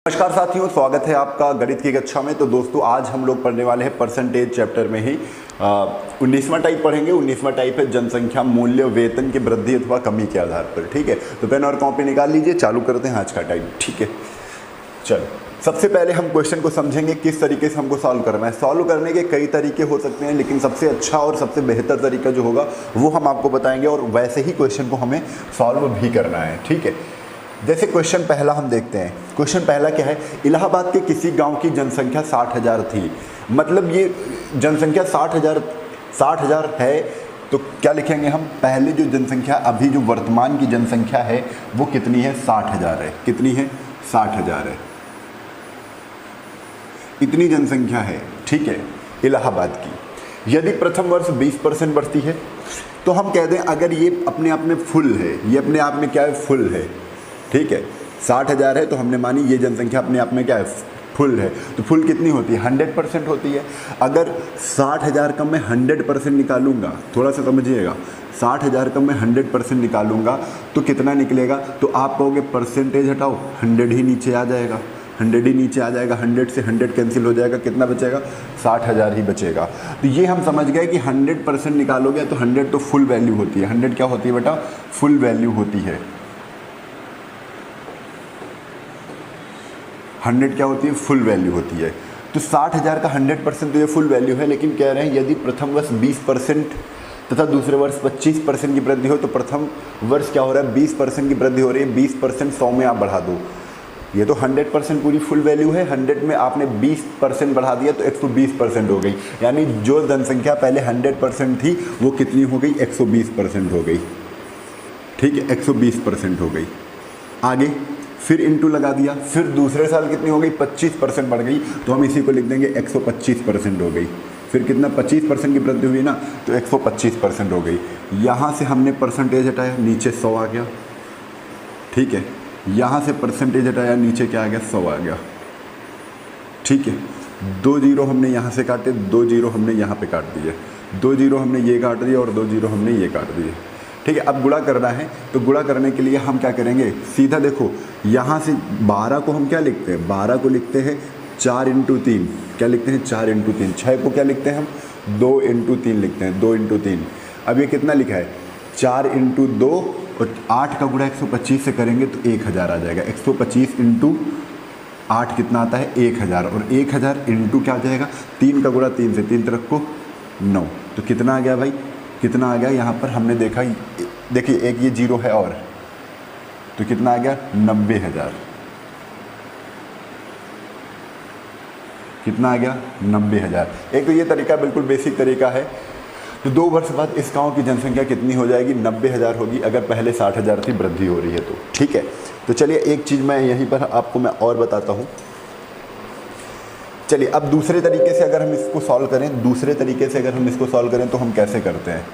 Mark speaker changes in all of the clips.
Speaker 1: नमस्कार साथियों, स्वागत है आपका गणित की कक्षा में। तो दोस्तों, आज हम लोग पढ़ने वाले हैं परसेंटेज चैप्टर में ही 19वां टाइप पढ़ेंगे। 19वां टाइप है जनसंख्या मूल्य वेतन की वृद्धि अथवा कमी के आधार पर। ठीक है, तो पेन और कॉपी निकाल लीजिए, चालू करते हैं आज का टाइप। ठीक है, चलो सबसे पहले हम क्वेश्चन को समझेंगे किस तरीके से हमको सॉल्व करना है। सॉल्व करने के कई तरीके हो सकते हैं, लेकिन सबसे अच्छा और सबसे बेहतर तरीका जो होगा वो हम आपको बताएंगे, और वैसे ही क्वेश्चन को हमें सॉल्व भी करना है। ठीक है, जैसे क्वेश्चन पहला हम देखते हैं। क्वेश्चन पहला क्या है, इलाहाबाद के किसी गांव की जनसंख्या 60,000 थी। मतलब ये जनसंख्या 60,000 है, तो क्या लिखेंगे हम? पहले जो जनसंख्या, अभी जो वर्तमान की जनसंख्या है वो कितनी है? 60,000 है। कितनी है? 60,000 है। इतनी जनसंख्या है। ठीक है, इलाहाबाद की। यदि प्रथम वर्ष 20% बढ़ती है तो हम कह दें अगर ये अपने आप में फुल है, ये अपने आप में क्या है? फुल है। ठीक है, 60,000 है तो हमने मानी ये जनसंख्या अपने आप में क्या है? फुल है। तो फुल कितनी होती है? 100% होती है। अगर 60,000 का मैं 100% निकालूंगा, थोड़ा सा समझिएगा, 60,000 का मैं 100% निकालूंगा तो कितना निकलेगा? तो आप कहोगे परसेंटेज हटाओ, 100 ही नीचे आ जाएगा। 100 ही नीचे आ जाएगा। 100 से 100 कैंसिल हो जाएगा, कितना बचेगा? 60,000 ही बचेगा। तो ये हम समझ गए कि 100% निकालोगे तो 100 तो फुल वैल्यू होती है। 100 क्या होती है बेटा? फुल वैल्यू होती है। 100 क्या होती है? फुल वैल्यू होती है। तो 60,000 का 100% तो ये फुल वैल्यू है, लेकिन कह रहे हैं यदि प्रथम वर्ष 20% तथा दूसरे वर्ष 25% की वृद्धि हो, तो प्रथम वर्ष क्या हो रहा है? 20% की वृद्धि हो रही है। 20% 100 में आप बढ़ा दो। ये तो 100% पूरी फुल वैल्यू है। 100 में आपने 20% बढ़ा दिया तो 120% हो गई। यानी जो जनसंख्या पहले 100% थी वो कितनी हो गई? 120% हो गई। ठीक है, 120% हो गई। आगे फिर इंटू लगा दिया, फिर दूसरे साल कितनी हो गई? 25% बढ़ गई, तो हम इसी को लिख देंगे 125% हो गई। फिर कितना? 25% की वृद्धि हुई ना, तो 125% हो गई। यहाँ से हमने परसेंटेज हटाया, नीचे 100 आ गया। ठीक है, यहाँ से परसेंटेज हटाया, नीचे क्या आ गया? 100 आ गया। ठीक है, 2 जीरो हमने यहाँ से काटे, 2 जीरो हमने यहाँ पे काट दिए, 2 जीरो हमने ये काट दिए और 2 जीरो हमने ये काट दिए। ठीक है, अब गुणा करना है, तो गुणा करने के लिए हम क्या करेंगे? सीधा देखो, यहाँ से 12 को हम क्या लिखते हैं? 12 को लिखते हैं 4 × 3। क्या लिखते हैं? 4 × 3। 6 को क्या लिखते हैं हम? 2 × 3 लिखते हैं। 2 × 3। अब ये कितना लिखा है? 4 × 2, और 8 का गुणा 125 से करेंगे तो 1000 आ जाएगा। 125 × 8 कितना आता है? 1000। और 1000 इंटू क्या आ जाएगा? 3 का गुणा 3 से, 3 तरफ को 9। तो कितना आ गया भाई? कितना आ गया? यहाँ पर हमने देखा, देखिए एक ये जीरो है और, तो कितना आ गया? 90,000। कितना आ गया? 90,000। एक तो ये तरीका बिल्कुल बेसिक तरीका है। तो 2 वर्ष बाद इस गांव की जनसंख्या कितनी हो जाएगी? 90,000 होगी, अगर पहले 60,000 थी, वृद्धि हो रही है तो। ठीक है, तो चलिए एक चीज़ मैं यहीं पर आपको मैं और बताता हूँ। चलिए अब दूसरे तरीके से अगर हम इसको सॉल्व करें, दूसरे तरीके से अगर हम इसको सॉल्व करें तो हम कैसे करते हैं?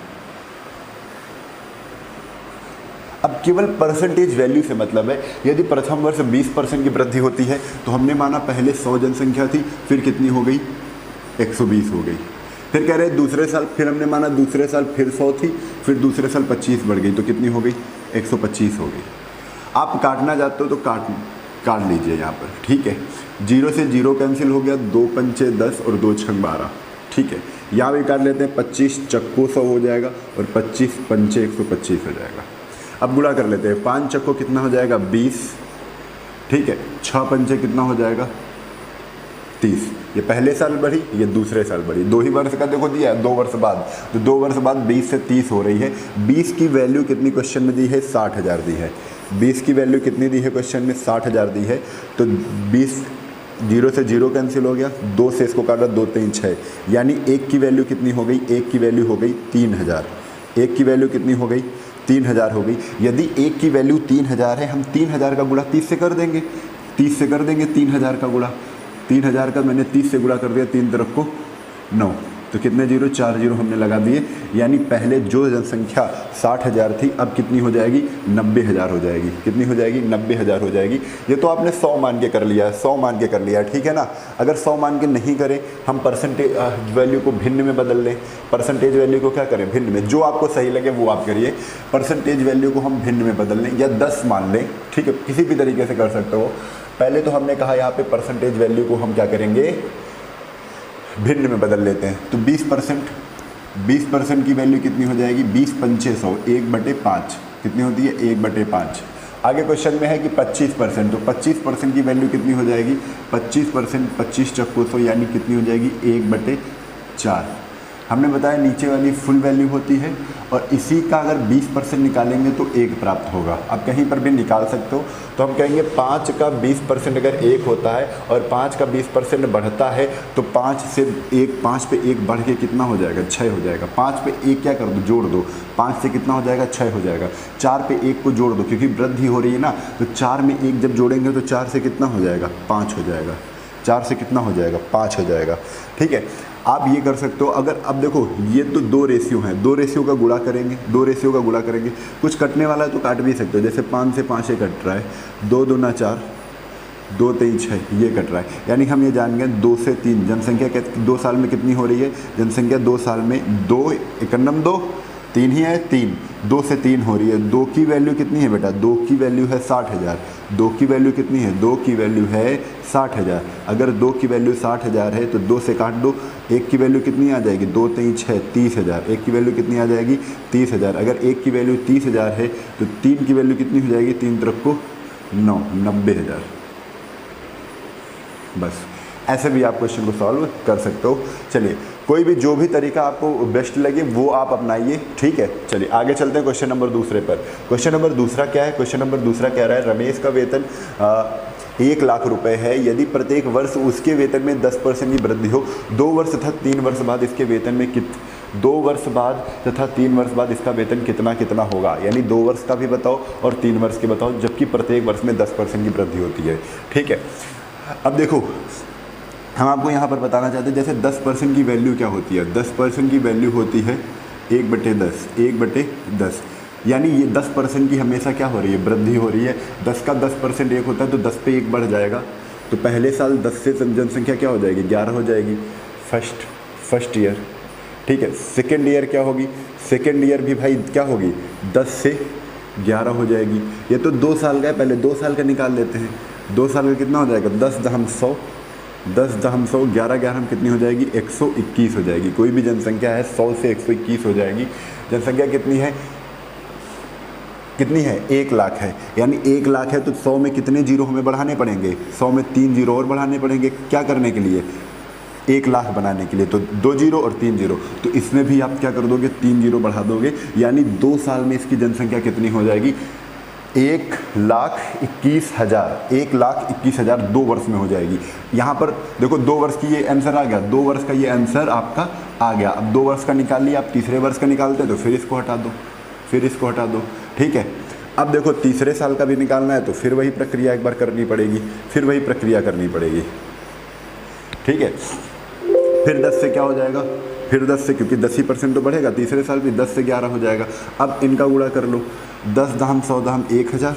Speaker 1: अब केवल परसेंटेज वैल्यू से मतलब है, यदि प्रथम वर्ष 20% की वृद्धि होती है तो हमने माना पहले 100 जनसंख्या थी, फिर कितनी हो गई? 120 हो गई। फिर कह रहे हैं दूसरे साल, फिर हमने माना दूसरे साल फिर 100 थी, फिर दूसरे साल 25 बढ़ गई, तो कितनी हो गई? 125 हो गई। आप काटना चाहते हो तो काट लीजिए यहाँ पर। ठीक है, 0 से 0 कैंसिल हो गया, 2 पंचे 10 और 2 छंग 12। ठीक है, यहाँ भी काट लेते हैं, 25 चक्को 100 हो जाएगा और 25 पंचे 125 हो जाएगा। अब गुणा कर लेते हैं, 5 चक्को कितना हो जाएगा? 20। ठीक है, 6 पंचे कितना हो जाएगा? 30। ये पहले साल बढ़ी, ये दूसरे साल बढ़ी। 2 ही वर्ष का देखो दिया है, 2 वर्ष बाद, तो 2 वर्ष बाद 20 से 30 हो रही है। 20 की वैल्यू कितनी क्वेश्चन में दी है? 60,000 दी है। 20 की वैल्यू कितनी दी है क्वेश्चन में? 60,000 दी है। तो 20, 0 से 0 कैंसिल हो गया, 2 से इसको काटा, 2 3 6, यानी 1 की वैल्यू कितनी हो गई? 1 की वैल्यू हो गई 3000। 1 की वैल्यू कितनी हो गई? 3000 हो गई। यदि 1 की वैल्यू 3000 है, हम 3000 का गुणा 30 से कर देंगे। 30 से कर देंगे 3000 का गुणा। 3000 का मैंने 30 से गुणा कर दिया, 3 तरफ को 9, तो कितने जीरो? 4 जीरो हमने लगा दिए। यानी पहले जो जनसंख्या 60,000 थी, अब कितनी हो जाएगी? 90,000 हो जाएगी। कितनी हो जाएगी? 90,000 हो जाएगी। ये तो आपने 100 मान के कर लिया है, 100 मान के कर लिया है। ठीक है ना। अगर 100 मान के नहीं करें, हम परसेंटेज वैल्यू को भिन्न में बदल लें। परसेंटेज वैल्यू को क्या करें? भिन्न में। जो आपको सही लगे वो आप करिए। परसेंटेज वैल्यू को हम भिन्न में बदल लें या 10 मान लें। ठीक है, किसी भी तरीके से कर सकते हो। पहले तो हमने कहा यहाँ पे परसेंटेज वैल्यू को हम क्या करेंगे, भिन्न में बदल लेते हैं। तो 20% की वैल्यू कितनी हो जाएगी, 20 पंचे 100, 1/5 कितनी होती है, 1/5। आगे क्वेश्चन में है कि 25%, तो 25% की वैल्यू कितनी हो जाएगी, 25%, 25 चक्को 100 यानी कितनी हो जाएगी, 1/4। हमने बताया नीचे वाली फुल वैल्यू होती है और इसी का अगर 20% निकालेंगे तो 1 प्राप्त होगा। अब कहीं पर भी निकाल सकते हो, तो हम कहेंगे 5 का 20% अगर 1 होता है और 5 का 20% बढ़ता है तो 5 से 1, 5 पे 1 बढ़ के कितना हो जाएगा, 6 हो जाएगा। 5 पे 1 क्या कर दो, जोड़ दो, 5 से कितना हो जाएगा, 6 हो जाएगा। 4 पे 1 को जोड़ दो क्योंकि वृद्धि हो रही है ना, तो 4 में 1 जब जोड़ेंगे तो 4 से कितना हो जाएगा, 5 हो जाएगा। 4 से कितना हो जाएगा, 5 हो जाएगा। ठीक है, आप ये कर सकते हो। अगर अब देखो ये तो 2 रेशियो हैं, 2 रेशियो का गुणा करेंगे, 2 रेशियो का गुणा करेंगे, कुछ कटने वाला है तो काट भी सकते हो। जैसे 5 से 5 ये कट रहा है, 2 दूना 4, 2 3 6 ये कट रहा है, यानी हम ये जान गए 2 से 3 जनसंख्या 2 साल में कितनी हो रही है, जनसंख्या 2 साल में 2 एकन्नम 2 3 ही है, 3 2 से 3 हो रही है। 2 की वैल्यू कितनी है बेटा, 2 की वैल्यू है 60,000। 2 की वैल्यू कितनी है, 2 की वैल्यू है 60,000। अगर 2 की वैल्यू 60,000 है तो 2 से काट दो, 1 की वैल्यू कितनी आ जाएगी, 2 3 6 30,000। 1 की वैल्यू कितनी आ जाएगी, 30,000। अगर 1 की वैल्यू 30,000 है तो 3 की वैल्यू कितनी हो जाएगी, 3 तरफ को 9, 90,000। बस ऐसे भी आप क्वेश्चन को सॉल्व कर सकते हो। चलिए, कोई भी जो भी तरीका आपको बेस्ट लगे वो आप अपनाइए। ठीक है, चलिए आगे चलते हैं क्वेश्चन नंबर दूसरे पर। क्वेश्चन नंबर दूसरा क्या है, क्वेश्चन नंबर दूसरा कह रहा है रमेश का वेतन 1 लाख रुपए है, यदि प्रत्येक वर्ष उसके वेतन में 10% की वृद्धि हो, 2 वर्ष तथा 3 वर्ष बाद इसके वेतन में 2 वर्ष बाद तथा 3 वर्ष बाद इसका वेतन कितना कितना होगा। यानी 2 वर्ष का भी बताओ और 3 वर्ष के बताओ, जबकि प्रत्येक वर्ष में 10% की वृद्धि होती है। ठीक है, अब देखो हम आपको यहाँ पर बताना चाहते हैं, जैसे 10% की वैल्यू क्या होती है, 10% की वैल्यू होती है 1/10, 1/10। यानी ये 10% की हमेशा क्या हो रही है, वृद्धि हो रही है। 10 का 10% 1 होता है तो 10 पे 1 बढ़ जाएगा। तो पहले साल 10 से जनसंख्या क्या हो जाएगी, 11 हो जाएगी, फर्स्ट ईयर। ठीक है, सेकेंड ईयर क्या होगी, सेकेंड ईयर भी भाई क्या होगी, 10 से 11 हो जाएगी। ये तो 2 साल का है, पहले 2 साल का निकाल लेते हैं। 2 साल का कितना हो जाएगा, 10 दहम 100, 10 दहम 100, 11 11 कितनी हो जाएगी, 121 हो जाएगी। कोई भी जनसंख्या है 100 से 121 हो जाएगी। जनसंख्या कितनी है, 1 लाख है, यानी 1 लाख है तो 100 में कितने जीरो हमें बढ़ाने पड़ेंगे, 100 में 3 जीरो और बढ़ाने पड़ेंगे। क्या करने के लिए, 1 लाख बनाने के लिए। तो 2 जीरो और 3 जीरो, तो इसमें भी आप क्या कर दोगे, 3 जीरो बढ़ा दोगे, यानी 2 साल में इसकी जनसंख्या कितनी हो जाएगी, 1,21,000। 1,21,000 2 वर्ष में हो जाएगी। यहाँ पर देखो 2 वर्ष की ये आंसर आ गया, 2 वर्ष का ये आंसर आपका आ गया। अब 2 वर्ष का निकाल लिया, आप तीसरे वर्ष का निकालते हैं तो फिर इसको हटा दो, फिर इसको हटा दो। ठीक है, अब देखो तीसरे साल का भी निकालना है तो फिर वही प्रक्रिया एक बार करनी पड़ेगी, फिर वही प्रक्रिया करनी पड़ेगी। ठीक है, फिर 10 से क्या हो जाएगा, फिर 10 से, क्योंकि 10% तो बढ़ेगा, तीसरे साल भी 10 से 11 हो जाएगा। अब इनका गुणा कर लो, 10 दहम 100 दहम 1000,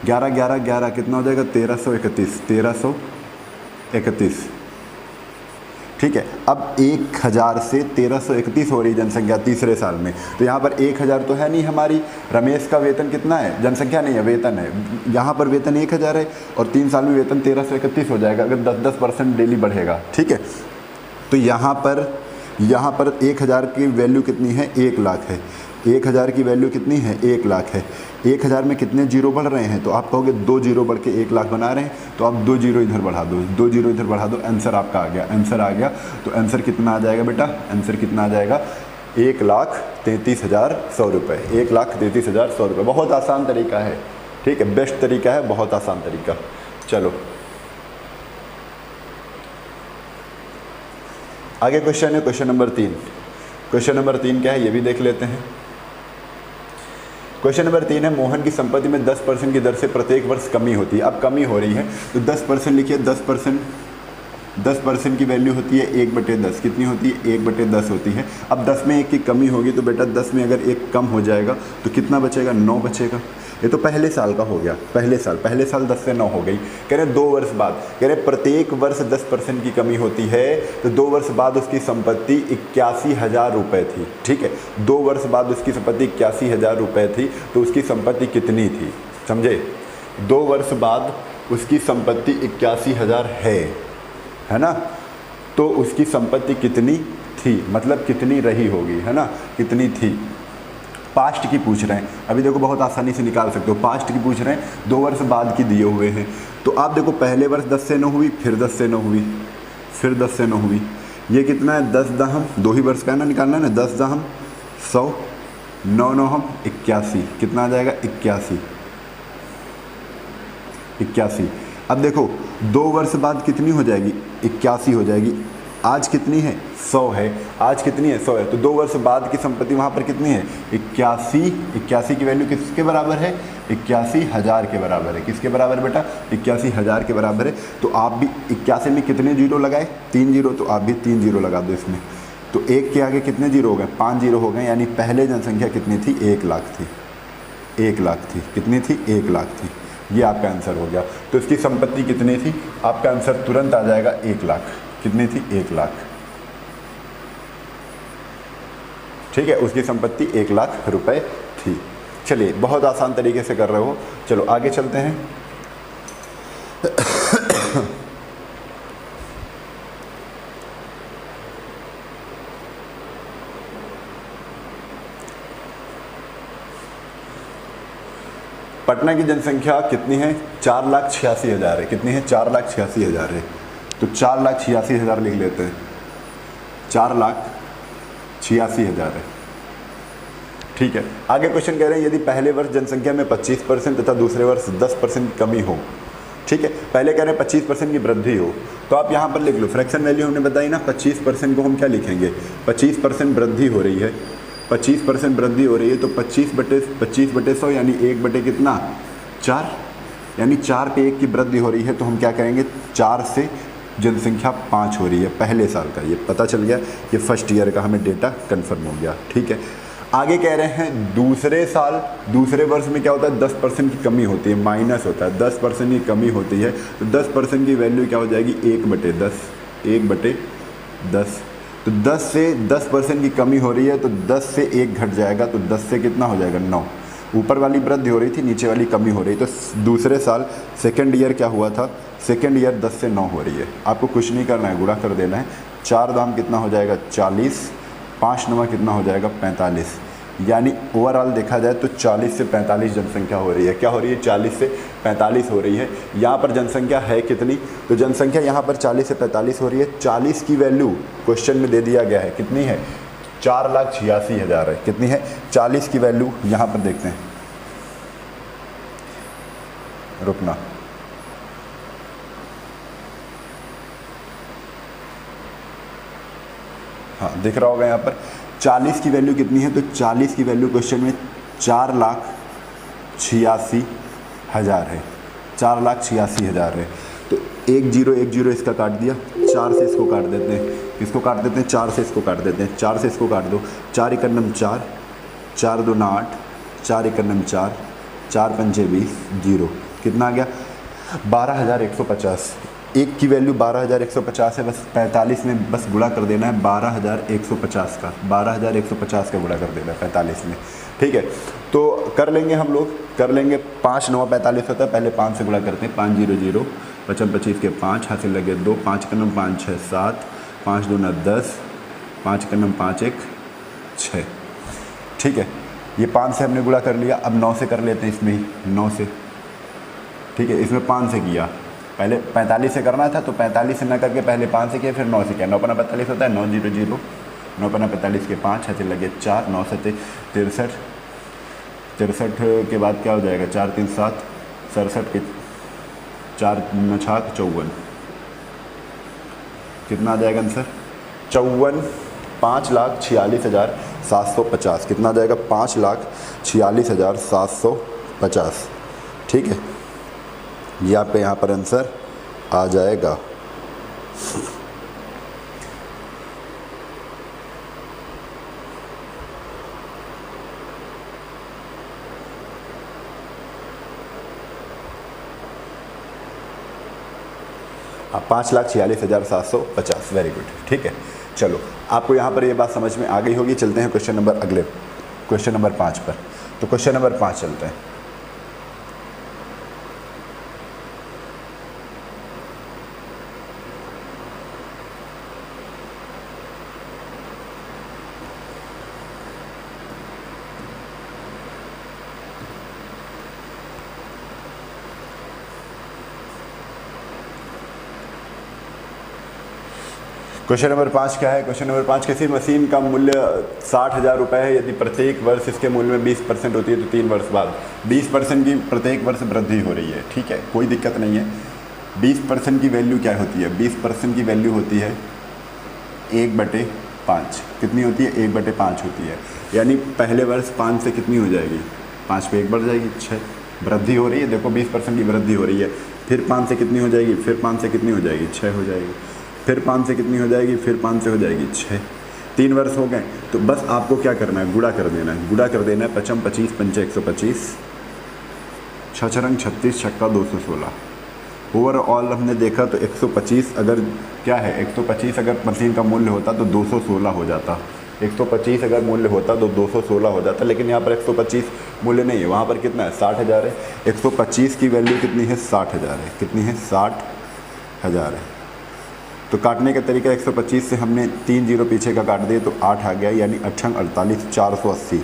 Speaker 1: 11 11 11 कितना हो जाएगा, 1331, 1331। ठीक है, अब 1000 से 1331 हो रही जनसंख्या तीसरे साल में, तो यहाँ पर 1000 तो है नहीं हमारी। रमेश का वेतन कितना है, जनसंख्या नहीं है, वेतन है। यहाँ पर वेतन 1000 है और 3 साल में वेतन 1331 हो जाएगा अगर 10% डेली बढ़ेगा। ठीक है, तो यहाँ पर 1000 की वैल्यू कितनी है, 1 लाख है। 1000 की वैल्यू कितनी है, 1 लाख है। 1000 में कितने जीरो बढ़ रहे हैं, तो आप कहोगे 2 जीरो बढ़ के 1 लाख बना रहे हैं, तो आप 2 जीरो इधर बढ़ा दो, 2 जीरो इधर बढ़ा दो, आंसर आपका आ गया। आंसर आ गया, तो आंसर कितना आ जाएगा बेटा, आंसर कितना आ जाएगा, 1,33,100 रुपये। 1,33,100 रुपये। बहुत आसान तरीका है। ठीक है, बेस्ट तरीका है, बहुत आसान तरीका। चलो आगे क्वेश्चन है, क्वेश्चन नंबर 3। क्वेश्चन नंबर 3 क्या है ये भी देख लेते हैं। क्वेश्चन नंबर 3 है, मोहन की संपत्ति में 10% की दर से प्रत्येक वर्ष कमी होती है। अब कमी हो रही है तो 10% लिखिए। 10% की वैल्यू होती है 1/10। कितनी होती है, 1/10 होती है। अब 10 में 1 की कमी होगी तो बेटा 10 में अगर 1 कम हो जाएगा तो कितना बचेगा, 9 बचेगा। ये तो पहले साल का हो गया, पहले साल 10 से 9 हो गई। कह रहे 2 वर्ष बाद, कह रहे प्रत्येक वर्ष 10% की कमी होती है तो 2 वर्ष बाद उसकी संपत्ति 81,000 रुपये थी। ठीक है, 2 वर्ष बाद उसकी संपत्ति 81,000 रुपये थी, तो उसकी संपत्ति कितनी थी, समझे। 2 वर्ष बाद उसकी संपत्ति 81,000 है ना, तो उसकी संपत्ति कितनी थी, मतलब कितनी रही होगी, है ना, कितनी थी। पास्ट की पूछ रहे हैं, अभी देखो बहुत आसानी से निकाल सकते हो। पास्ट की पूछ रहे हैं, 2 वर्ष बाद की दिए हुए हैं, तो आप देखो पहले वर्ष 10 से 9 हुई, फिर 10 से 9 हुई, फिर 10 से 9 हुई, ये कितना है 10 दहम, 2 ही वर्ष का है ना, निकालना है ना, 10 दहम 100, 9 9 81, कितना आ जाएगा 81। अब देखो 2 वर्ष बाद कितनी हो जाएगी 81 हो जाएगी। आज कितनी है 100 है, आज कितनी है 100 है, तो 2 वर्ष बाद की संपत्ति वहाँ पर कितनी है 81 की वैल्यू किसके बराबर है 81,000 के बराबर है। किसके बराबर है बेटा 81,000 के बराबर है। तो आप भी 81 में कितने जीरो लगाए 3 जीरो, तो आप भी 3 जीरो लगा दो इसमें। तो 1 के आगे कितने जीरो हो गए 5 जीरो हो गए, यानी पहले जनसंख्या कितनी थी 1 लाख थी, 1 लाख थी, कितनी थी 1 लाख थी। ये आपका आंसर हो गया। तो इसकी संपत्ति कितनी थी, आपका आंसर तुरंत आ जाएगा 1 लाख। कितनी थी 1 लाख, ठीक है, उसकी संपत्ति 1 लाख रुपए थी। चलिए बहुत आसान तरीके से कर रहे हो, चलो आगे चलते हैं। पटना की जनसंख्या कितनी है 4,86,000 है। कितनी है 4,86,000 है। तो 4,86,000 लिख लेते हैं, 4,86,000 है, ठीक है। आगे क्वेश्चन कह रहे हैं यदि पहले वर्ष जनसंख्या में 25% तथा दूसरे वर्ष 10% कमी हो, ठीक है, पहले कह रहे हैं 25% की वृद्धि हो, तो आप यहाँ पर लिख लो फ्रैक्शन वैल्यू हमने बताई ना, 25% को हम क्या लिखेंगे 25% वृद्धि हो रही है, 25% वृद्धि हो रही है, तो 25 बटे 100 यानी 1 बटे कितना 4, यानी 4 पे 1 की वृद्धि हो रही है। तो हम क्या करेंगे 4 से जनसंख्या 5 हो रही है पहले साल का, ये पता चल गया, ये फर्स्ट ईयर का हमें डेटा कंफर्म हो गया, ठीक है। आगे कह रहे हैं दूसरे साल दूसरे वर्ष में क्या होता है 10% की कमी होती है, माइनस होता है, 10% की कमी होती है, तो 10% की वैल्यू क्या हो जाएगी 1/10, 1/10। तो 10 से 10% की कमी हो रही है, तो 10 से 1 घट जाएगा, तो 10 से कितना हो जाएगा 9। ऊपर वाली वृद्धि हो रही थी, नीचे वाली कमी हो रही है, तो दूसरे साल सेकेंड ईयर क्या हुआ था, सेकेंड ईयर 10 से 9 हो रही है। आपको कुछ नहीं करना है, गुणा कर देना है, 4 दाम कितना हो जाएगा 40, 5 नवा कितना हो जाएगा 45, यानी ओवरऑल देखा जाए तो 40 से 45 जनसंख्या हो रही है। क्या हो रही है 40 से 45 हो रही है। यहाँ पर जनसंख्या है कितनी, तो जनसंख्या यहाँ पर 40 से 45 हो रही है। 40 की वैल्यू क्वेश्चन में दे दिया गया है, कितनी है 4,86,000 है। कितनी है 40 की वैल्यू, यहाँ पर देखते हैं, रुकना, हाँ दिख रहा होगा यहाँ पर 40 की वैल्यू कितनी है, तो 40 की वैल्यू क्वेश्चन में 4,86,000 है, 4,86,000 है। तो 1 0 इसका काट दिया, 4 से इसको काट देते हैं, इसको काट देते हैं 4 से इसको काट देते हैं, 4 से इसको काट दो, 4 × 9 4, 4 2 8, 4 × 9 4, 4 5 20, 0, कितना आ गया 12,150। 1 की वैल्यू 12,150 है, बस 45 में बस गुणा कर देना है 12,150 का, 12,150 का गुणा कर देना है 45 में, ठीक है। तो कर लेंगे हम लोग, कर लेंगे, 5 9 45 होता है, पहले 5 से गुणा करते हैं, 5 0 0, 55 25 के 5, हासिल लगे 2, 5 × 9 5 6 7, 5 2 9 10, 5 × 9 5 1 6, ठीक है। ये 5 से हमने गुणा कर लिया, अब 9 से कर लेते हैं इसमें ही, 9 से, ठीक है, इसमें 5 से किया, पहले 45 से करना था, तो 45 से न करके पहले 5 से किया, फिर 9 से किया, 9 × 45 होता है, 9 0 0, 9 × 45 के 5, हासिल लगे 4, 9 से 63, 63 के बाद क्या हो जाएगा 4 3 7, 67 के 4 9 6 54, कितना आ जाएगा आंसर 54, 5,46,750, कितना आ जाएगा 5,46,750, ठीक है। ये आपके यहाँ पर आंसर आ जाएगा। हाँ 5,46,750, वेरी गुड, ठीक है। चलो आपको यहाँ पर ये बात समझ में आ गई होगी। चलते हैं क्वेश्चन नंबर अगले, क्वेश्चन नंबर 5 पर। तो क्वेश्चन नंबर 5 चलते हैं। क्वेश्चन नंबर 5 क्या है? क्वेश्चन नंबर 5, किसी मशीन का मूल्य 60,000 रुपये है, यदि प्रत्येक वर्ष इसके मूल्य में 20% होती है तो 3 वर्ष बाद 20% की प्रत्येक वर्ष वृद्धि हो रही है। ठीक है, कोई दिक्कत नहीं है। 20% की वैल्यू क्या होती है? 20% की वैल्यू होती है 1/5। कितनी होती है? 1/5 होती है। यानी पहले वर्ष 5 से कितनी हो जाएगी? 5 पे 1 बढ़ जाएगी, 6। वृद्धि हो रही है, देखो 20% की वृद्धि हो रही है। फिर 5 से कितनी हो जाएगी? फिर 5 से कितनी हो जाएगी? 6 हो जाएगी। फिर 5 से कितनी हो जाएगी? फिर 5 से हो जाएगी 6। 3 वर्ष हो गए। तो बस आपको क्या करना है? गुणा कर देना है। गुणा कर देना है 55 25 पंचे 125, 6 रंग 36, छक्का 216। ओवरऑल हमने देखा तो 125 अगर क्या है, 125 अगर मशीन का मूल्य होता तो 216 हो जाता। 125 अगर मूल्य होता तो 216 हो जाता, लेकिन यहाँ पर 125 मूल्य नहीं है, वहाँ पर कितना है? 60,000 है। 125 की वैल्यू कितनी है? 60,000 है। कितनी है? 60,000 है। तो काटने का तरीका 125 से हमने 3 जीरो पीछे का काट दिए तो 8 आ गया, यानी 8 48 480।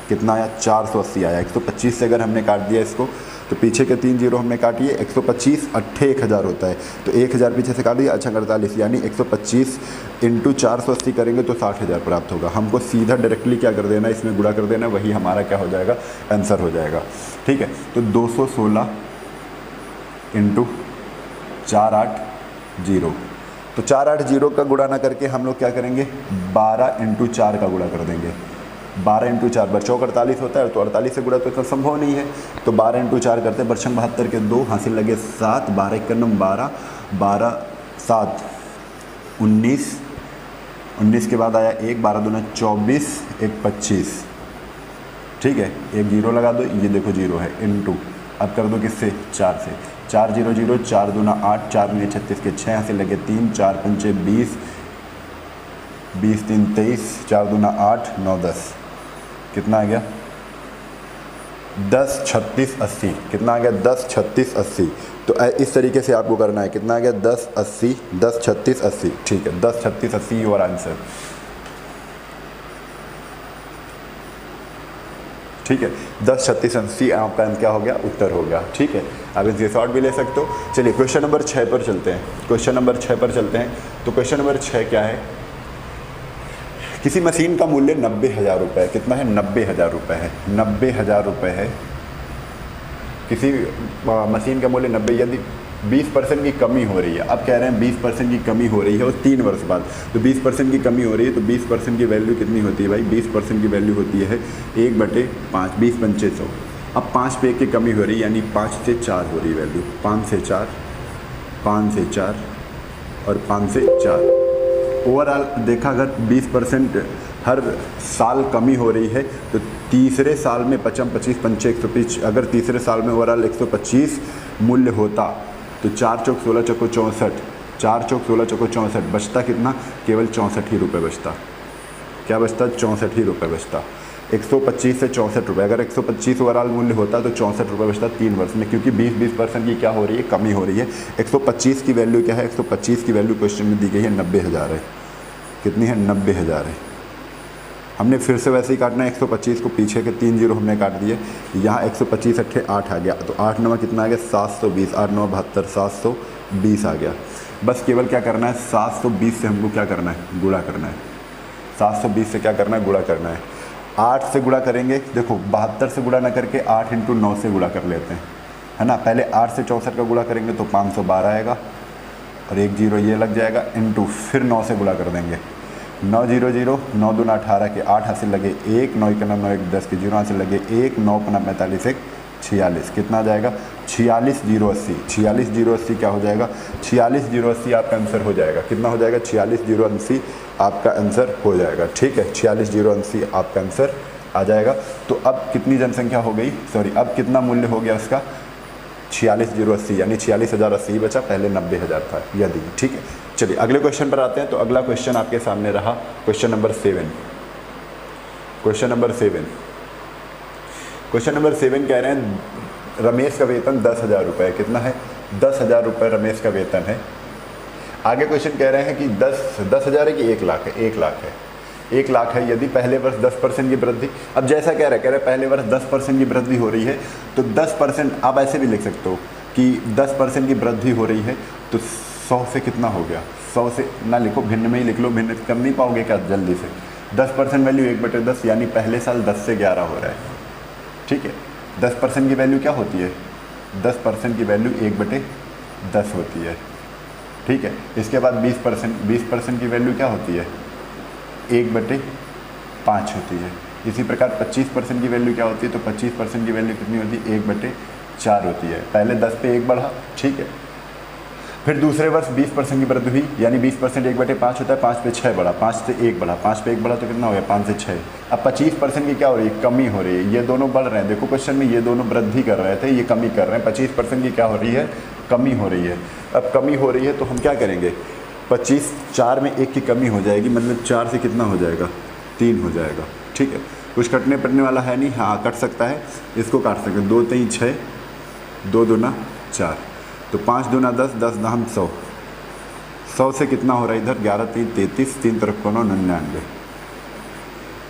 Speaker 1: कितना आया? 480 आया। 125 से अगर हमने काट दिया इसको तो पीछे के 3 जीरो हमने काटिए। 125 8 1000 होता है, तो 1000 पीछे से काट दिया, 8 48, यानी 125 इंटू 480 करेंगे तो 60,000 प्राप्त होगा। हमको सीधा डायरेक्टली क्या कर देना है? इसमें गुणा कर देना, वही हमारा क्या हो जाएगा? आंसर हो जाएगा। ठीक है, तो 216 इंटू 480। तो 480 का गुणा ना करके हम लोग क्या करेंगे? 12 इंटू 4 का गुणा कर देंगे। 12 इंटू 4 बरचौक 48 होता है, तो 48 से गुणा तो इतना संभव नहीं है, तो 12 इंटू 4 करते हैं। बरछंग 72 के 2, हासिल लगे 7, 12 1 12, 12 7 19, 19 के बाद आया 1, 12 दूना 24, 1 25। ठीक है, एक जीरो लगा दो, ये देखो जीरो है, इंटू अब कर दो किससे? 4 से। 4 0 0, 4 दूना 8, 4 9 36 के 6, हासिल लगे 3, 4 पंचे 20, 20 3 23, 4 दूना 8, 9 10। कितना आ गया? 10 36 80। कितना आ गया? 10 36 80। तो इस तरीके से आपको करना है। कितना आ गया? 10 80, 10 36 80। ठीक है, 10 36 80 योर आंसर। ठीक है, 10 36 80 आपका क्या हो गया? उत्तर हो गया। ठीक है, आप इसे शॉर्ट भी ले सकते हो। चलिए क्वेश्चन नंबर 6 पर चलते हैं। क्वेश्चन नंबर 6 पर चलते हैं। तो क्वेश्चन नंबर 6 क्या है? किसी मशीन का मूल्य 90,000 रुपये। कितना है? 90,000 रुपये है। 90,000 रुपये है। किसी मशीन का मूल्य 90, यदि 20% की कमी हो रही है, अब कह रहे हैं 20% की कमी हो रही है और 3 वर्ष बाद, तो 20% की कमी हो रही है तो 20% की वैल्यू कितनी होती है भाई? 20% की वैल्यू होती है 1/5, 20 पंचे 100। अब 5 पे 1 की कमी हो रही है, यानी 5 से 4 हो रही वैल्यू। 5 से 4, 5 से 4 और 5 से 4। ओवरऑल देखा अगर 20% हर साल कमी हो रही है तो तीसरे साल में 55 25 पंचे 125, अगर तीसरे साल में ओवरऑल 125 मूल्य होता तो 4 चौक 16 चौको 64, 4 चौक 16 चौको 64, बचता कितना? केवल 64 ही रुपये बचता। क्या बचता? 64 ही रुपये बचता। 125 से 64 रुपये, अगर 125 ओवरऑल मूल्य होता तो 64 रुपये बचता 3 वर्ष में, क्योंकि 20% की क्या हो रही है? कमी हो रही है। 125 की वैल्यू क्या है? 125 की वैल्यू क्वेश्चन में दी गई है 90,000 है। कितनी है? 90,000 है। हमने फिर से वैसे ही काटना है। 125 को पीछे के 3 जीरो हमने काट दिए, यहाँ 125 8 8 आ गया, तो 8 9 कितना आ गया? 720, 8 9 72, 720 आ गया। बस केवल क्या करना है? 720 से हमको क्या करना है? गुणा करना है। 720 से क्या करना है? गुणा करना है। 8 से गुणा करेंगे, देखो 72 से गुणा ना करके 8 इंटू 9 से गुणा कर लेते हैं, है ना। पहले 8 से 64 का गुणा करेंगे तो 512 आएगा और 1 जीरो ये लग जाएगा, इंटू फिर 9 से गुणा कर देंगे। 9 0 0, 9 दूना 18 के 8, हासिल लगे 1, 9 1 9 1 10 के 0, हासिल लगे 1, 9 5 45 1 46। कितना आ जाएगा? 46 080। 46 080 क्या हो जाएगा? 46 080 आपका आंसर हो जाएगा। कितना हो जाएगा? 46 080 आपका आंसर हो जाएगा। ठीक है, 46 080 आपका आंसर आ जाएगा। तो अब कितनी जनसंख्या हो गई? सॉरी, अब कितना मूल्य हो गया उसका? 46 080, यानी 46,080 बचा, पहले 90,000 था यदि। ठीक है, चलिए अगले क्वेश्चन पर आते हैं। तो अगला क्वेश्चन आपके सामने रहा question number 7। Question number 7, question number 7 कह रहे हैं रमेश का वेतन 10,000 रुपये। कितना है? 10,000 रुपये रमेश का वेतन है। आगे क्वेश्चन कह रहे हैं कि 10,000 है कि 1 लाख है? 1 लाख है। 1 लाख है, यदि पहले वर्ष 10% की वृद्धि, अब जैसा कह रहे हैं पहले वर्ष 10% की वृद्धि हो रही है, तो 10% आप ऐसे भी लिख सकते हो कि 10% की वृद्धि हो रही है तो 100 से कितना हो गया? 100 से ना लिखो, भिन्न में ही लिख लो, भिन्न कर नहीं पाओगे क्या जल्दी से। 10% वैल्यू 1/10 यानी पहले साल 10 से 11 हो रहा है, ठीक है। 10% की वैल्यू क्या होती है, 10% की वैल्यू 1/10 होती है, ठीक है। इसके बाद 20% की वैल्यू क्या होती है, 1/5 होती है। इसी प्रकार 25% की वैल्यू क्या होती है, तो 25% की वैल्यू कितनी होती है, 1/4 होती है। पहले 10 पे 1 बढ़ा, ठीक है। फिर दूसरे वर्ष 20% की वृद्धि हुई, यानी 20% 1/5 होता है, 5 पे 6 बढ़ा, 5 से 1 बढ़ा, 5 पे 1 बढ़ा तो कितना हो गया, 5 से 6। अब 25% की क्या हो रही है, कमी हो रही है। ये दोनों बढ़ रहे हैं, देखो क्वेश्चन में ये दोनों वृद्धि कर रहे थे, ये कमी कर रहे हैं। 25% की क्या हो रही है, कमी हो रही है। अब कमी हो रही है तो हम क्या करेंगे, 25, 4 में 1 की कमी हो जाएगी, मतलब 4 से कितना हो जाएगा, 3 हो जाएगा, ठीक है। कुछ कटने पड़ने वाला है नहीं, हाँ कट सकता है, इसको काट सकते हैं। 2 3 6, 2 दूना 4, तो 5 दूना 10, 10 दाम 100, 100 से कितना हो रहा है इधर, 11 3 33, 3 तरफ को 99।